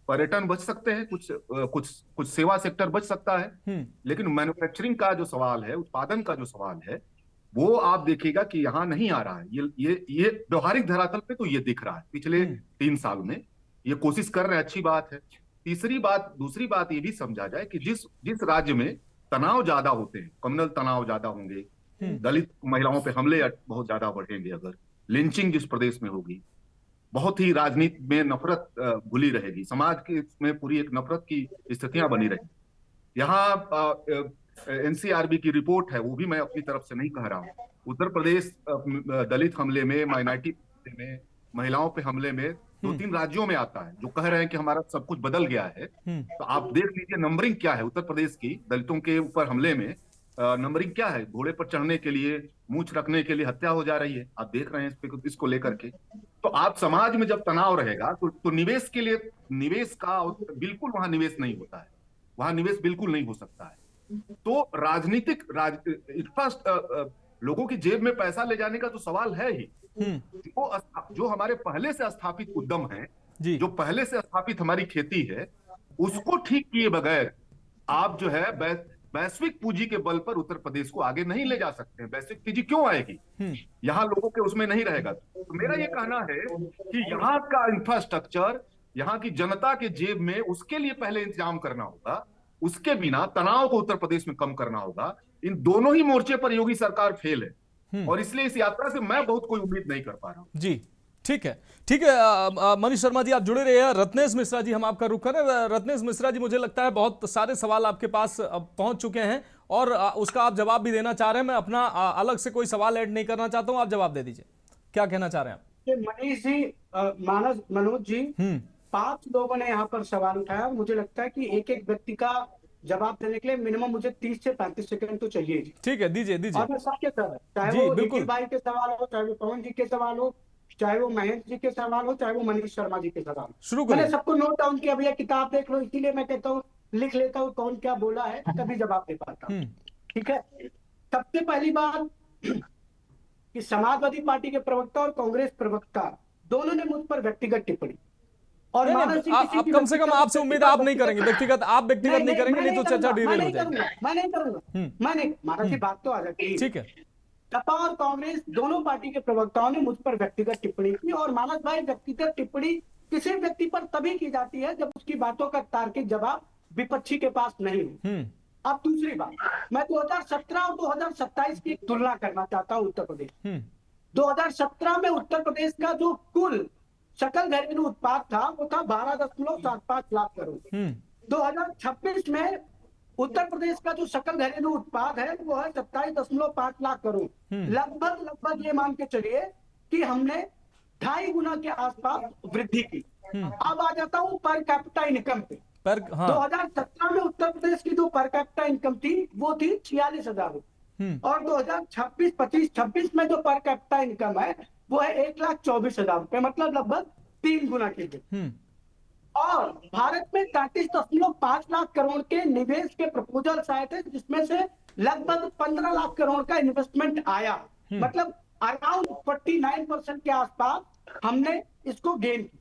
पर्यटन बच सकते हैं, कुछ सेवा सेक्टर बच सकता है, लेकिन मैन्युफैक्चरिंग का जो सवाल है, उत्पादन का जो सवाल है, वो आप देखिएगा कि यहाँ नहीं आ रहा है। ये व्यवहारिक धरातल पे तो ये दिख रहा है पिछले 3 साल में। ये कोशिश कर रहे हैं, अच्छी बात है। दूसरी बात ये भी समझा जाए कि जिस राज्य में तनाव ज्यादा होते हैं, कम्युनल तनाव ज्यादा होंगे, दलित महिलाओं पे हमले बहुत ज्यादा बढ़ेंगे, अगर लिंचिंग जिस प्रदेश में होगी, बहुत ही राजनीति में नफरत घुली रहेगी, समाज के में पूरी एक नफरत की स्थितियां बनी रहेगी। यहाँ एनसीआरबी की रिपोर्ट है, वो भी मैं अपनी तरफ से नहीं कह रहा हूँ, उत्तर प्रदेश दलित हमले में, माइनॉरिटी में, महिलाओं पे हमले में 2-3 राज्यों में आता है, जो कह रहे हैं कि हमारा सब कुछ बदल गया है। तो आप देख लीजिए नंबरिंग क्या है उत्तर प्रदेश की दलितों के ऊपर हमले में। नंबरिंग क्या है? घोड़े पर चढ़ने के लिए, मूंछ रखने के लिए हत्या हो जा रही है। आप देख रहे हैं इसको लेकर के। तो आप समाज में जब तनाव रहेगा तो निवेश के लिए, निवेश का बिल्कुल वहां निवेश नहीं होता है, वहां निवेश बिल्कुल नहीं हो सकता है। तो राजनीतिक लोगों की जेब में पैसा ले जाने का तो सवाल है ही। जो हमारे पहले से स्थापित उद्यम है, जो पहले से स्थापित हमारी खेती है, उसको ठीक किए बगैर आप जो है वैश्विक पूंजी के बल पर उत्तर प्रदेश को आगे नहीं ले जा सकते हैं। वैश्विक पूंजी क्यों आएगी? यहाँ लोगों के उसमें नहीं रहेगा। तो मेरा ये कहना है कि यहाँ का इंफ्रास्ट्रक्चर, यहाँ की जनता के जेब में, उसके लिए पहले इंतजाम करना होगा। उसके बिना तनाव को उत्तर प्रदेश में कम करना होगा। इन दोनों ही मोर्चे पर योगी सरकार फेल है, और इसलिए इस यात्रा से मैं बहुत कोई उम्मीद नहीं कर पा रहा हूं। जी ठीक है। मनीष शर्मा जी आप जुड़े रहिए। रत्नेश मिश्रा जी, हम आपका रुख करें। रत्नेश मिश्रा जी, मुझे लगता है बहुत सारे सवाल आपके पास पहुंच चुके हैं, और उसका आप जवाब भी देना चाह रहे हैं। मैं अपना अलग से कोई सवाल ऐड नहीं करना चाहता हूं, आप जवाब दे दीजिए। क्या कहना चाह रहे हैं आप? मनीष जी, मनोज जी, 5 लोगों ने यहाँ पर सवाल उठाया। मुझे लगता है कि एक एक व्यक्ति का जवाब देने के लिए मिनिमम मुझे 30 से 35 सेकंड तो चाहिए जी। ठीक है, दीजिए दीजिए। और मैं सबके सवाल, चाहे जी, वो बिल्कुल। निखिल भाई के सवाल हो, चाहे वो पवन जी के सवाल हो, चाहे वो महेंद्र जी के सवाल हो, चाहे वो मनीष शर्मा जी के सवाल हो, शुरू मैंने करिए। सबको नोट डाउन किया। भैया किताब देख लो, इसीलिए मैं कहता हूँ लिख लेता हूँ कौन क्या बोला है, तभी जवाब दे पाता हूँ। ठीक है, सबसे पहली बात कि समाजवादी पार्टी के प्रवक्ता और कांग्रेस प्रवक्ता दोनों ने मुझ पर व्यक्तिगत टिप्पणी और नहीं, मानव सिंह किसी आप की कम से कम व्यक्तिगत- आपसे उम्मीद आप नहीं करेंगे व्यक्तिगत, आप व्यक्तिगत नहीं करेंगे, नहीं तो चर्चा डिरेल हो जाएगी। मैं नहीं करूंगा, मैं नहीं, मानव की बात तो आ जाती है। ठीक है। सपा और कांग्रेस दोनों पार्टी के प्रवक्ताओं ने मुझ पर व्यक्तिगत टिप्पणी की और मानस भाई व्यक्तिगत टिप्पणी किसी व्यक्ति पर तभी की जाती है जब उसकी बातों का तार्किक जवाब विपक्षी के पास नहीं हो। अब दूसरी बात, मैं 2017 और 2027 की तुलना करना चाहता हूं उत्तर प्रदेश। 2017 में उत्तर प्रदेश का जो कुल सकल घरेलू उत्पाद था वो था 12.75 लाख करोड़। 2026 में उत्तर प्रदेश का जो सकल घरेलू उत्पाद है वो है 27.5 लाख करोड़। लगभग ये मान के चलिए कि हमने 2.5 गुना के आसपास वृद्धि की। अब आ जाता हूं पर कैपिटा इनकम पे। 2017 में उत्तर प्रदेश की जो पर कैपिटा इनकम थी वो थी 46,000 और 2026 में जो पर कैपिटा इनकम है वो है 1,24,000 रुपए, मतलब लगभग 3 गुना की। और भारत में 33.5 लाख करोड़ के निवेश के प्रपोजल्स आए थे, जिसमें से लगभग 15 लाख करोड़ का इन्वेस्टमेंट आया, मतलब अराउंड 49% के आसपास हमने इसको गेन किया।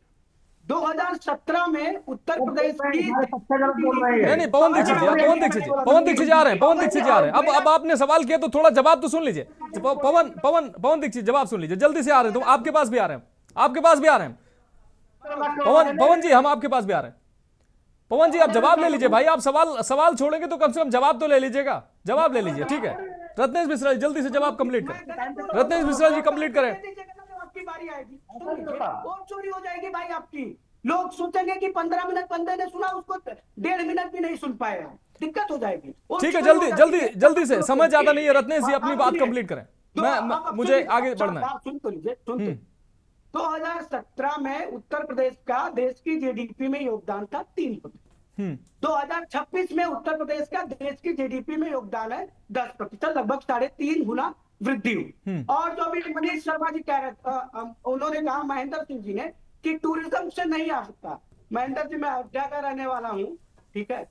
2017 में उत्तर प्रदेश की नहीं पवन दीक्षित जी, पवन दीक्षित जा रहे हैं, पवन दीक्षित जा रहे हैं। अब आपने सवाल किया तो थोड़ा जवाब तो सुन लीजिए। पवन दीक्षित जवाब सुन लीजिए, जल्दी से आ रहे हैं, तो आपके पास भी आ रहे हैं, आपके पास भी आ रहे हैं। पवन जी हम आपके पास भी आ रहे हैं। पवन जी आप जवाब ले लीजिए भाई, आप सवाल छोड़ेंगे तो कम से कम जवाब तो ले लीजिएगा, जवाब ले लीजिए। ठीक है, रत्नेश मिश्रा जी जल्दी से जवाब कंप्लीट करें। रत्नेश मिश्रा जी कंप्लीट करें। आपकी बारी आएगी और चोरी हो जाएगी भाई आपकी। लोग सोचेंगे कि 15 मिनट बंदे ने सुना, उसको 1.5 मिनट भी नहीं सुन पाएगा, दिक्कत हो जाएगी। ठीक है, जल्दी से, समय ज्यादा नहीं है। रत्नेश जी अपनी बात कंप्लीट करें, मुझे आगे बढ़ना है। सुन तो लीजिए। 2017 में उत्तर प्रदेश का देश की जीडीपी में योगदान था 3%। 2026 में उत्तर प्रदेश का देश की जीडीपी में योगदान है 10%, लगभग 3.5 गुना वृद्धि हुई। और जो भी मनीष शर्मा जी कह रहे, उन्होंने कहा महेंद्र सिंह जी ने कि टूरिज्म से नहीं आ सकता। महेंद्र जी मैं अयोध्या का रहने वाला हूँ, ठीक है,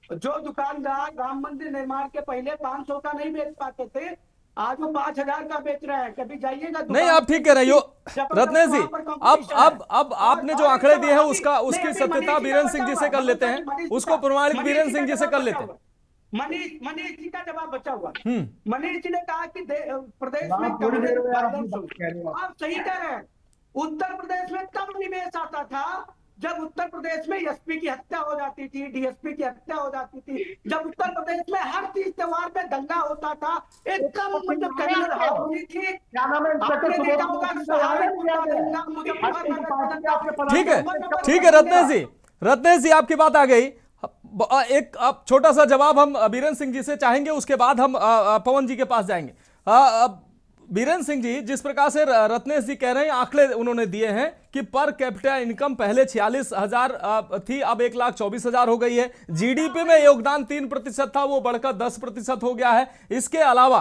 जो दुकानदार राम मंदिर निर्माण के पहले 500 का नहीं बेच पाते थे, आज वो 5,000 का बेच रहे हैं। कभी जाइएगा नहीं, आप ठीक कह रहे हो रत्नेश जी। अब आपने जो आंकड़े दिए हैं उसकी सत्यता बीरेन सिंह जी से कर लेते हैं, उसको प्रमाणित बीरेन सिंह जी से कर लेते हैं। मनीष जी का जवाब बचा हुआ। मनीष जी ने कहा कि प्रदेश में आप सही कह रहे हैं, उत्तर प्रदेश में तब निवेश आता था जब उत्तर प्रदेश में एसपी की हत्या हो जाती थी, डीएसपी की हत्या हो जाती थी, जब उत्तर प्रदेश में हर तीज त्योहार में दंगा होता था, एकदम मतलब करीब होती थी। ठीक है रत्नेश जी आपकी बात आ गई। एक अब छोटा सा जवाब हम बीरेन सिंह जी से चाहेंगे, उसके बाद हम पवन जी के पास जाएंगे। बीरेन सिंह जी, जिस प्रकार से रत्नेश जी कह रहे हैं, आंकड़े उन्होंने दिए हैं कि पर कैपिटा इनकम पहले 46,000 थी, अब 1,24,000 हो गई है। जीडीपी में योगदान 3% था, वो बढ़कर 10% हो गया है। इसके अलावा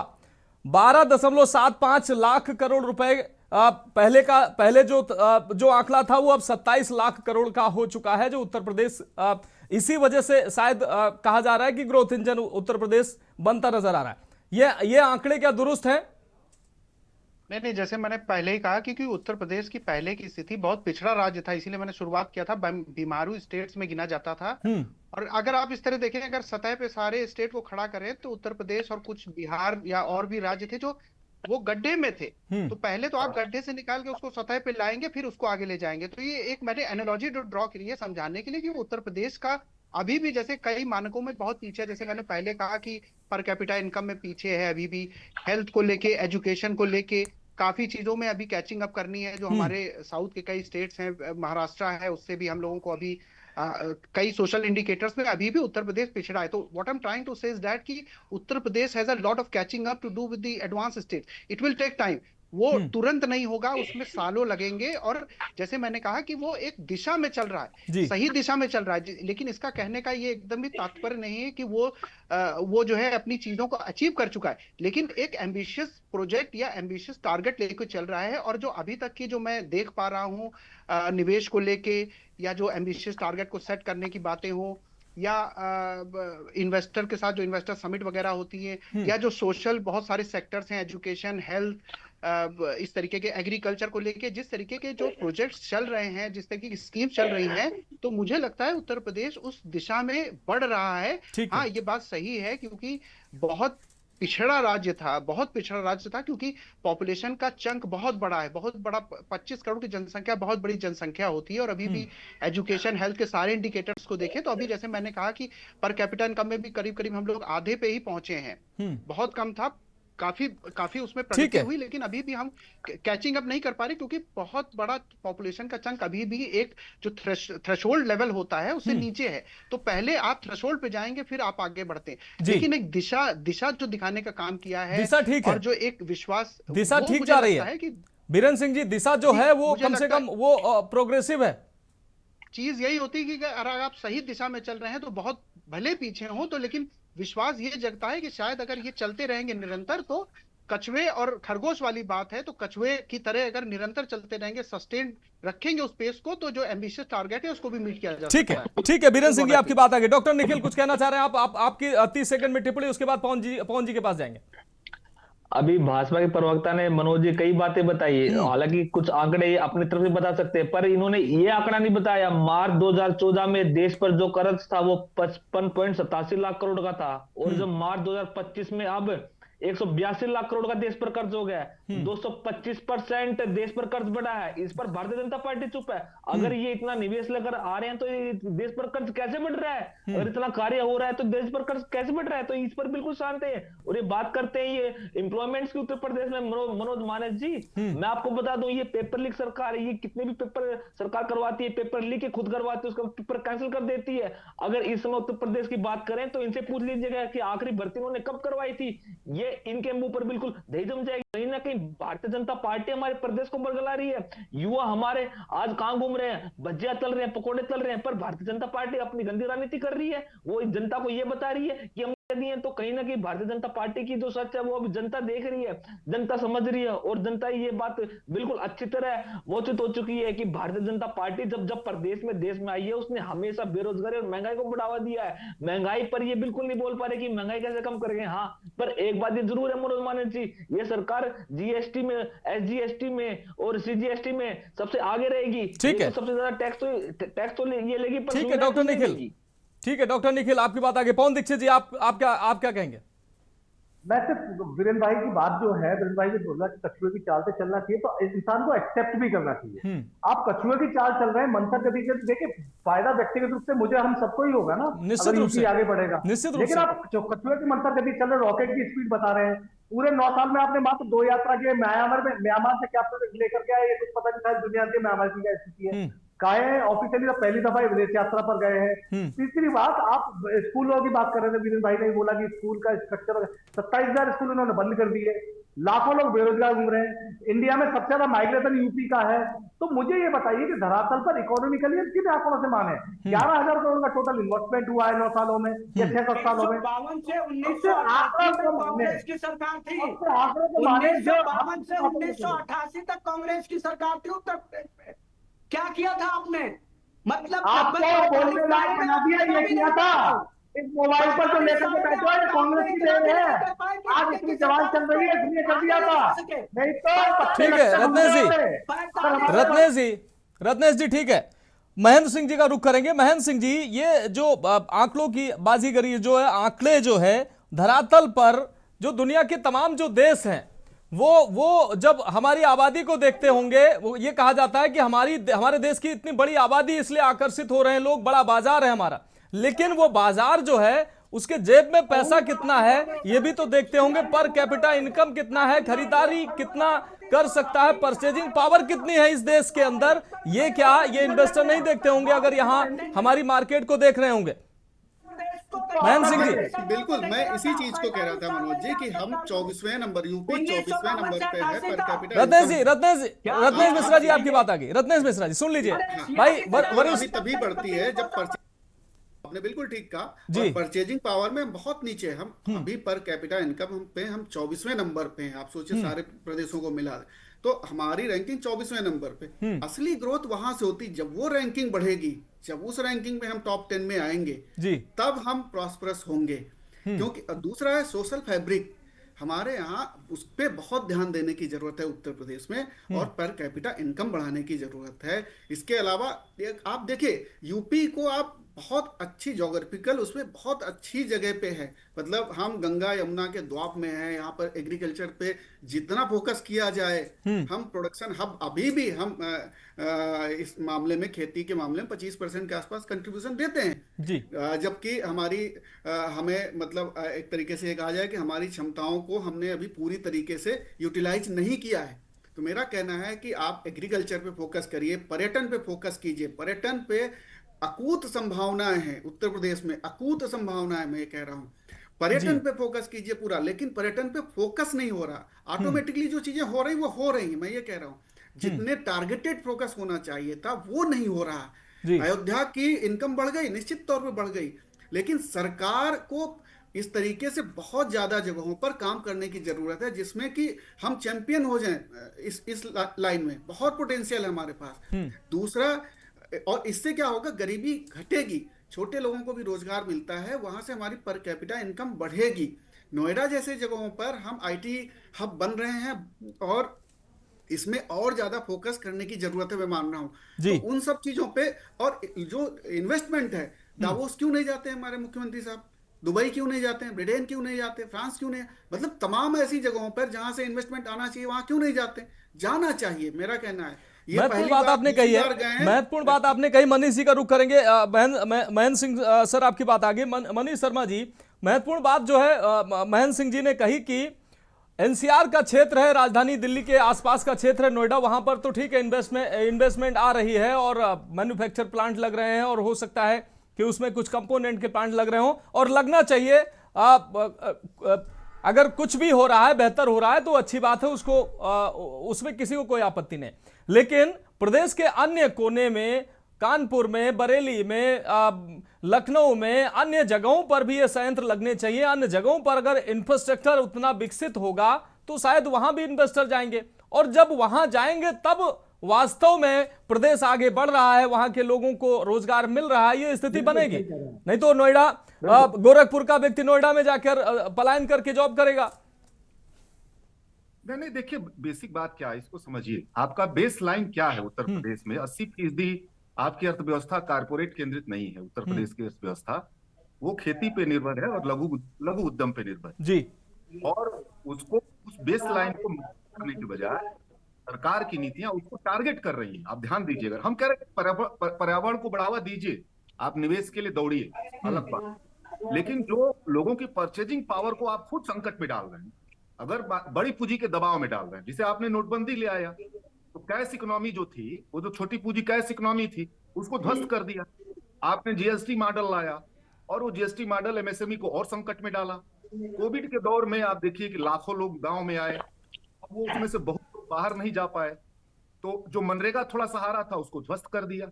12.75 लाख करोड़ रुपए पहले जो आंकड़ा था वो अब 27 लाख करोड़ का हो चुका है, जो उत्तर प्रदेश इसी वजह से शायद कहा जा रहा है कि ग्रोथ इंजन उत्तर प्रदेश बनता नजर आ रहा है। ये आंकड़े क्या दुरुस्त हैं? नहीं, जैसे मैंने पहले ही कहा कि उत्तर प्रदेश की पहले की स्थिति बहुत पिछड़ा राज्य था, इसीलिए मैंने शुरुआत किया था, बीमारू स्टेट्स में गिना जाता था। और अगर आप इस तरह देखें, अगर सतह पे सारे स्टेट को खड़ा करें तो उत्तर प्रदेश और कुछ बिहार या और भी राज्य थे जो वो गड्ढे में थे। तो पहले तो आप गड्ढे से निकाल के उसको सतह पे लाएंगे, फिर उसको आगे ले जाएंगे। तो ये एक मैंने एनालॉजी ड्रॉ की है समझाने के लिए कि उत्तर प्रदेश का अभी भी जैसे कई मानकों में बहुत पीछे है। जैसे मैंने पहले कहा कि पर कैपिटा इनकम में पीछे है, अभी भी हेल्थ को लेके, एजुकेशन को लेके काफी चीजों में अभी कैचिंग अप करनी है। जो हमारे साउथ के कई स्टेट्स हैं, महाराष्ट्र है, उससे भी हम लोगों को अभी कई सोशल इंडिकेटर्स में अभी भी उत्तर प्रदेश पिछड़ा है। तो what I am trying to say is that कि Uttar Pradesh has a lot of catching up to do with the advance state. It will take time. वो तुरंत नहीं होगा, उसमें सालों लगेंगे। और जैसे मैंने कहा कि वो एक दिशा में चल रहा है, सही दिशा में चल रहा है, लेकिन इसका कहने का ये एकदम भी तात्पर्य नहीं है कि वो जो है अपनी चीजों को अचीव कर चुका है, लेकिन एक एम्बिशियस प्रोजेक्ट या एम्बिशियस टारगेट लेकर चल रहा है। और जो अभी तक की जो मैं देख पा रहा हूँ निवेश को लेके, या जो एम्बिशियस टारगेट को सेट करने की बातें हो, या इन्वेस्टर के साथ जो इन्वेस्टर समिट वगैरह होती है, या जो सोशल बहुत सारे सेक्टर्स हैं, एजुकेशन, हेल्थ, इस तरीके के, एग्रीकल्चर को लेके जिस तरीके के जो प्रोजेक्ट्स चल रहे हैं, जिस तरीके की स्कीम चल रही हैं, तो मुझे लगता है उत्तर प्रदेश उस दिशा में बढ़ रहा है। हाँ, ये बात सही है, क्योंकि बहुत पिछड़ा राज्य था, बहुत पिछड़ा राज्य था, क्योंकि पॉपुलेशन का चंक बहुत बड़ा है, बहुत बड़ा, 25 करोड़ की जनसंख्या बहुत बड़ी जनसंख्या होती है। और अभी भी एजुकेशन, हेल्थ के सारे इंडिकेटर्स को देखें तो अभी जैसे मैंने कहा कि पर कैपिटा इनकम में भी करीब करीब हम लोग आधे पे ही पहुंचे हैं। बहुत कम था, काफी उसमें प्रगति हुई, लेकिन अभी भी हम कैचिंग अप नहीं कर पा रहे, क्योंकि बहुत बड़ा पॉपुलेशन का चंक अभी भी एक जो थ्रेशोल्ड लेवल होता है उससे नीचे है। तो पहले आप थ्रेशोल्ड पे जाएंगे, फिर आप आगे बढ़ते हैं। लेकिन एक दिशा जो दिखाने का काम किया है, दिशा ठीक है, और जो एक विश्वास, दिशा ठीक जा रही है कि बीरेन सिंह जी, दिशा जो है वो कम से कम वो प्रोग्रेसिव है। चीज यही होती है कि अगर आप सही दिशा में चल रहे हैं तो बहुत भले पीछे हो तो, लेकिन विश्वास ये जगता है कि शायद अगर ये चलते रहेंगे निरंतर, तो कछुए और खरगोश वाली बात है, तो कछुए की तरह अगर निरंतर चलते रहेंगे, सस्टेन रखेंगे उस पेस को, तो जो एम्बिशियस टारगेट है उसको भी मीट किया जा सकता है। ठीक है बीरेन सिंह जी, आपकी बात आगे। डॉक्टर निखिल कुछ कहना चाह रहे हैं आप आपकी 30 सेकंड में टिप्पणी, उसके बाद पवन जी के पास जाएंगे। अभी भाजपा के प्रवक्ता ने, मनोज जी, कई बातें बताई, हालांकि कुछ आंकड़े अपनी तरफ से बता सकते हैं, पर इन्होंने ये आंकड़ा नहीं बताया मार्च 2014 में देश पर जो कर्ज था वो 55.87 लाख करोड़ का था, और जो मार्च 2025 में अब 182 लाख करोड़ का देश पर कर्ज हो गया है। 225% देश पर कर्ज बढ़ा है। इस पर भारतीय जनता पार्टी चुप है। अगर ये इतना निवेश लेकर आ रहे हैं तो ये देश पर कर्ज कैसे बढ़ रहा है? अगर इतना कार्य हो रहा है तो देश पर कर्ज कैसे बढ़ रहा है? तो इस पर बिल्कुल शांत है। और ये बात करते हैं ये एम्प्लॉयमेंट्स की उत्तर प्रदेश में, मनोज मानस जी, मैं आपको बता दूं, ये पेपर लीक सरकार है। ये कितने भी पेपर सरकार करवाती है, पेपर लीक के खुद करवाती है, उसका पेपर कैंसिल कर देती है। अगर इस समय उत्तर प्रदेश की बात करें तो इनसे पूछ लीजिएगा कि आखिरी भर्ती उन्होंने कब करवाई थी। ये इनके मुंह पर बिल्कुल दही जम जाएगी। कहीं ना कहीं भारतीय जनता पार्टी हमारे प्रदेश को बरगला रही है। युवा हमारे आज कहां घूम रहे हैं, भजिया तल रहे हैं, पकौड़े तल रहे हैं, पर भारतीय जनता पार्टी अपनी गंदी राजनीति कर रही है। वो जनता को ये बता रही है कि हम दिए, तो कहीं ना कहीं भारतीय जनता पार्टी की जो सच है वो अभी जनता देख रही है, जनता समझ रही है। और जनता ये बात बिल्कुल अच्छी तरह मोचित हो चुकी है कि भारतीय जनता पार्टी जब प्रदेश में, देश में आई है, उसने हमेशा बेरोजगारी और महंगाई को बढ़ावा दिया है। महंगाई पर ये बिल्कुल नहीं बोल पा रहे कि महंगाई कैसे कम करेंगे। हाँ, पर एक बात ये जरूर है मनोज मानस जी, ये सरकार जीएसटी में, एसजीएसटी में और सीजीएसटी में सबसे आगे रहेगी। ठीक है, सबसे ज्यादा टैक्स तो ये लेगी। ठीक है डॉक्टर निखिल, ठीक है डॉक्टर निखिल, आपकी बात आगे। पवन दीक्षित जी, आप क्या कहेंगे? मैं सिर्फ वीरेंद्र भाई की बात जो है, वीरेंद्र भाई ने बोला कि कछुए की चाल से चलना चाहिए, तो इंसान को एक्सेप्ट भी करना चाहिए। आप कछुए की चाल चल रहे हैं, मंथर गति से, देखिए फायदा व्यक्तिगत रूप से मुझे, हम सबको ही होगा ना, निश्चित रूप से आगे बढ़ेगा, लेकिन आप जो कछुए की मंथर गति चल रहे, रॉकेट की स्पीड बता रहे हैं, पूरे 9 साल में आपने मात्र 2 यात्रा किए। म्यांमार से क्या लेकर के आए, ये कुछ पता नहीं था दुनिया के म्यांमार की क्या स्थिति है। काहे ऑफिशियली तो पहली दफा विदेश यात्रा पर गए हैं। तीसरी बात, आप स्कूलों की बात कर रहे थे, वीरेंद्र भाई ने बोला कि स्कूल का स्ट्रक्चर 27,000 स्कूल उन्होंने बंद कर दिए, लाखों लोग बेरोजगार घूम रहे हैं। इंडिया में सबसे ज्यादा माइग्रेशन यूपी का है। तो मुझे ये बताइए कि धरातल पर इकोनॉमिकली किन आंकड़ों से माने 11,000 करोड़ का टोटल इन्वेस्टमेंट हुआ है 9 सालों में या 6-7 सालों में। 1952 से 1988 तक कांग्रेस की सरकार थी। 1952 से 1988 तक कांग्रेस की सरकार थी उत्तर प्रदेश में। क्या किया था आपने? मतलब आपको बोलने लायक बना दिया, ये किया था। इस मोबाइल पर तो लेकर के बैठो, ये कांग्रेस की देन है। आज इतनी जवान चल रही है, इसलिए कर दिया था, नहीं तो। ठीक है रत्नेश जी, ठीक है। महेंद्र सिंह जी का रुख करेंगे। महेंद्र सिंह जी, ये जो आंकड़ों की बाजीगरी जो है, आंकड़े जो है धरातल पर, जो दुनिया के तमाम जो देश हैं, वो जब हमारी आबादी को देखते होंगे, वो ये कहा जाता है कि हमारे देश की इतनी बड़ी आबादी इसलिए आकर्षित हो रहे हैं लोग, बड़ा बाजार है हमारा। लेकिन वो बाजार जो है उसके जेब में पैसा कितना है ये भी तो देखते होंगे, पर कैपिटा इनकम कितना है, खरीदारी कितना कर सकता है, परचेजिंग पावर कितनी है इस देश के अंदर, ये क्या ये इन्वेस्टर नहीं देखते होंगे अगर यहाँ हमारी मार्केट को देख रहे होंगे? महेंद्र सिंह जी। बिल्कुल, मैं इसी चीज को कह रहा था मनोज जी कि हम 24वें नंबर, यूपी 24वें नंबर पे है पर कैपिटा। रत्नेश मिश्रा जी आपकी बात आ गई। रत्नेश मिश्रा जी सुन लीजिए भाई, अभी तभी बढ़ती है जब आपने बिल्कुल ठीक कहा, और परचेजिंग पावर में बहुत नीचे है हम। अभी पर कैपिटा इनकम पे हम 24वें नंबर पे हैं। आप सोचिए सारे प्रदेशों को मिला तो हमारी रैंकिंग 24वें नंबर पे। असली ग्रोथ वहां से होती जब वो रैंकिंग बढ़ेगी, जब उस रैंकिंग में हम टॉप 10 में आएंगे तब हम प्रॉस्परस होंगे। क्योंकि दूसरा है सोशल फैब्रिक, हमारे यहाँ उस पर बहुत ध्यान देने की जरूरत है उत्तर प्रदेश में, और पर कैपिटा इनकम बढ़ाने की जरूरत है। इसके अलावा आप देखिए यूपी को आप बहुत अच्छी जोग्राफिकल उसमें बहुत अच्छी जगह पे है, मतलब हम गंगा यमुना के द्वाप में हैं। यहाँ पर एग्रीकल्चर पे जितना फोकस किया जाए, हम प्रोडक्शन हब अभी भी हम इस मामले में, खेती के मामले में 25% के आसपास कंट्रीब्यूशन देते हैं। जबकि हमारी हमें मतलब एक तरीके से कहा जाए कि हमारी क्षमताओं को हमने अभी पूरी तरीके से यूटिलाइज नहीं किया है। तो मेरा कहना है कि आप एग्रीकल्चर पे फोकस करिए, पर्यटन पे फोकस कीजिए। पर्यटन पे अकूत संभावनाएं हैं उत्तर प्रदेश में, अकूत संभावनाएं मैं ये कह रहा हूं। पर्यटन पे फोकस कीजिए पूरा, लेकिन पर्यटन पे फोकस नहीं हो रहा। ऑटोमेटिकली जो चीजें हो रही वो हो रही हैं, मैं ये कह रहा हूं। जितने टारगेटेड फोकस होना चाहिए था वो नहीं हो रहा। अयोध्या की इनकम बढ़ गई, निश्चित तौर पर बढ़ गई, लेकिन सरकार को इस तरीके से बहुत ज्यादा जगहों पर काम करने की जरूरत है जिसमें कि हम चैंपियन हो जाएं। इस लाइन में बहुत पोटेंशियल है हमारे पास। दूसरा, और इससे क्या होगा, गरीबी घटेगी, छोटे लोगों को भी रोजगार मिलता है, वहां से हमारी पर कैपिटा इनकम बढ़ेगी। नोएडा जैसे जगहों पर हम आईटी हब बन रहे हैं और इसमें और ज्यादा फोकस करने की जरूरत है, मैं मान रहा हूं। तो उन सब चीजों पे, और जो इन्वेस्टमेंट है, दावोस क्यों नहीं जाते हैं हमारे मुख्यमंत्री साहब? दुबई क्यों नहीं जाते हैं? ब्रिटेन क्यों नहीं जाते? फ्रांस क्यों नहीं? मतलब तमाम ऐसी जगहों पर जहां से इन्वेस्टमेंट आना चाहिए वहां क्यों नहीं जाते? जाना चाहिए, मेरा कहना है। महत्वपूर्ण बात आपने कही है, महत्वपूर्ण बात आपने कही। मनीष जी का रुख करेंगे। महेंद्र सिंह सर आपकी बात आ गई। मनीष शर्मा जी, महत्वपूर्ण बात जो है महेंद्र सिंह जी ने कही कि एनसीआर का क्षेत्र है, राजधानी दिल्ली के आसपास का क्षेत्र है नोएडा, वहां पर तो ठीक है इन्वेस्टमेंट आ रही है और मैन्युफैक्चर प्लांट लग रहे हैं और हो सकता है कि उसमें कुछ कंपोनेंट के प्लांट लग रहे हों और लगना चाहिए। अगर कुछ भी हो रहा है, बेहतर हो रहा है तो अच्छी बात है, उसको उसमें किसी को कोई आपत्ति नहीं। लेकिन प्रदेश के अन्य कोने में, कानपुर में, बरेली में, लखनऊ में, अन्य जगहों पर भी ये संयंत्र लगने चाहिए। अन्य जगहों पर अगर इंफ्रास्ट्रक्चर उतना विकसित होगा तो शायद वहां भी इन्वेस्टर जाएंगे, और जब वहां जाएंगे तब वास्तव में प्रदेश आगे बढ़ रहा है, वहां के लोगों को रोजगार मिल रहा है, ये स्थिति बनेगी। नहीं तो नोएडा, गोरखपुर का व्यक्ति नोएडा में जाकर पलायन करके जॉब करेगा। नहीं, देखिए बेसिक बात क्या है इसको समझिए। आपका बेस लाइन क्या है उत्तर प्रदेश में? 80% आपकी अर्थव्यवस्था कारपोरेट केंद्रित नहीं है। उत्तर प्रदेश की अर्थव्यवस्था वो खेती पे निर्भर है और लघु उद्यम पे निर्भर जी। और उसको उस बेस लाइन को करने के बजाय सरकार की नीतियां उसको टारगेट कर रही हैं। आप ध्यान दीजिएगा, हम कह रहे हैं पर्यावरण को बढ़ावा दीजिए, आप निवेश के लिए दौड़िए, अलग बात। लेकिन जो लोगों की परचेजिंग पावर को आप खुद संकट में डाल रहे हैं, अगर बड़ी पूंजी के दबाव में डाल रहे हैं, जिसे आपने नोटबंदी ले आया तो कैश इकोनॉमी जो थी, वो जो छोटी पूंजी कैश इकोनॉमी थी, उसको ध्वस्त कर दिया। आपने जीएसटी मॉडल लाया और वो जीएसटी मॉडल एमएसएमई को और संकट में डाला। कोविड के दौर में आप देखिए कि लाखों लोग गांव में आए, वो उसमें से बहुत लोग बाहर नहीं जा पाए, तो जो मनरेगा थोड़ा सहारा था उसको ध्वस्त कर दिया।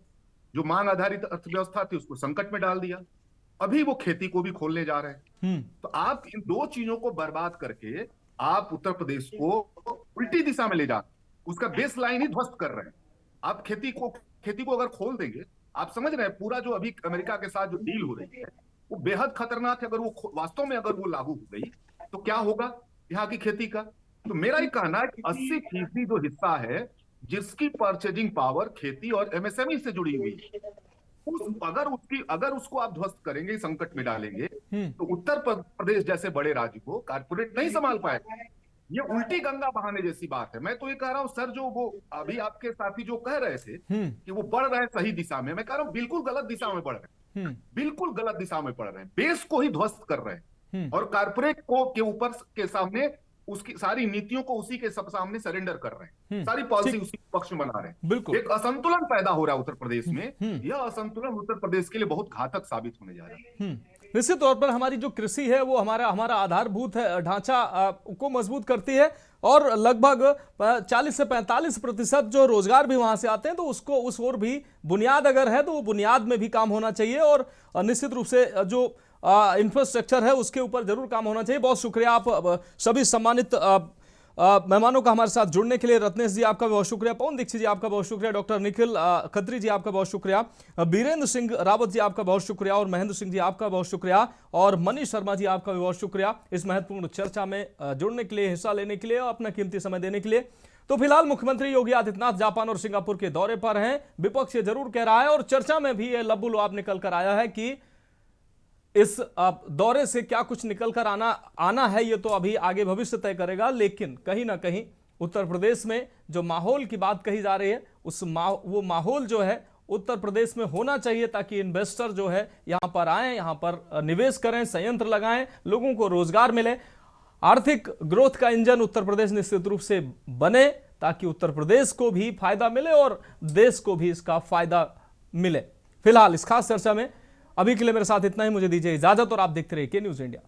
जो मांग आधारित अर्थव्यवस्था थी उसको संकट में डाल दिया। अभी वो खेती को भी खोलने जा रहे हैं। तो आप इन दो चीजों को बर्बाद करके आप उत्तर प्रदेश को उल्टी दिशा में ले जा, उसका बेस लाइन ही ध्वस्त कर रहे हैं। आप खेती को अगर खोल देंगे, आप समझ रहे हैं पूरा जो अभी अमेरिका के साथ जो डील हो रही है वो बेहद खतरनाक है। अगर वो वास्तव में अगर वो लागू हो गई तो क्या होगा यहाँ की खेती का? तो मेरा ये कहना है कि 80% जो हिस्सा है जिसकी परचेजिंग पावर खेती और एमएसएमई से जुड़ी हुई है, अगर उसको आप ध्वस्त करेंगे, संकट में डालेंगे, तो उत्तर प्रदेश जैसे बड़े राज्य को कारपोरेट नहीं संभाल पाएगा। ये उल्टी गंगा बहाने जैसी बात है। मैं तो ये कह रहा हूं सर, जो वो अभी आपके साथी जो कह रहे थे कि वो बढ़ रहे हैं सही दिशा में, मैं कह रहा हूं बिल्कुल गलत दिशा में बढ़ रहे हैं, बिल्कुल गलत दिशा में बढ़ रहे हैं। बेस को ही ध्वस्त कर रहे हैं और कारपोरेट को के ऊपर के सामने उसकी सारी नीतियों को उसी के सब सामने सरेंडर कर रहे हैं, सारी पॉलिसी उसी पक्ष में बना रहे हैं। एक असंतुलन पैदा हो रहा है उत्तर प्रदेश में। यह असंतुलन उत्तर प्रदेश के लिए बहुत घातक साबित होने जा रहा है। निश्चित तौर पर हमारी जो कृषि है वो हमारा आधारभूत है ढांचा को मजबूत करती है और लगभग 40 से 45% जो रोजगार भी वहां से आते हैं, तो उसको उस ओर भी बुनियाद अगर है तो वो बुनियाद में भी काम होना चाहिए और निश्चित रूप से जो इंफ्रास्ट्रक्चर है उसके ऊपर जरूर काम होना चाहिए। बहुत शुक्रिया आप सभी सम्मानित मेहमानों का हमारे साथ जुड़ने के लिए। रत्नेश जी आपका बहुत शुक्रिया, पवन दीक्षित जी आपका बहुत शुक्रिया, डॉक्टर निखिल खत्री जी आपका बहुत शुक्रिया, बीरेंद्र सिंह रावत जी आपका बहुत शुक्रिया और महेंद्र सिंह जी आपका बहुत शुक्रिया और मनीष शर्मा जी आपका भी बहुत शुक्रिया इस महत्वपूर्ण चर्चा में जुड़ने के लिए, हिस्सा लेने के लिए और अपना कीमती समय देने के लिए। तो फिलहाल मुख्यमंत्री योगी आदित्यनाथ जापान और सिंगापुर के दौरे पर हैं। विपक्ष ये जरूर कह रहा है और चर्चा में भी ये लब्बू लुआब निकल कर आया है कि इस दौरे से क्या कुछ निकल कर आना है ये तो अभी आगे भविष्य तय करेगा, लेकिन कहीं ना कहीं उत्तर प्रदेश में जो माहौल की बात कही जा रही है वो माहौल जो है उत्तर प्रदेश में होना चाहिए ताकि इन्वेस्टर जो है यहां पर आए, यहां पर निवेश करें, संयंत्र लगाएं, लोगों को रोजगार मिले, आर्थिक ग्रोथ का इंजन उत्तर प्रदेश निश्चित रूप से बने ताकि उत्तर प्रदेश को भी फायदा मिले और देश को भी इसका फायदा मिले। फिलहाल इस खास चर्चा में अभी के लिए मेरे साथ इतना ही, मुझे दीजिए इजाजत और आप देखते रहिए के न्यूज़ इंडिया।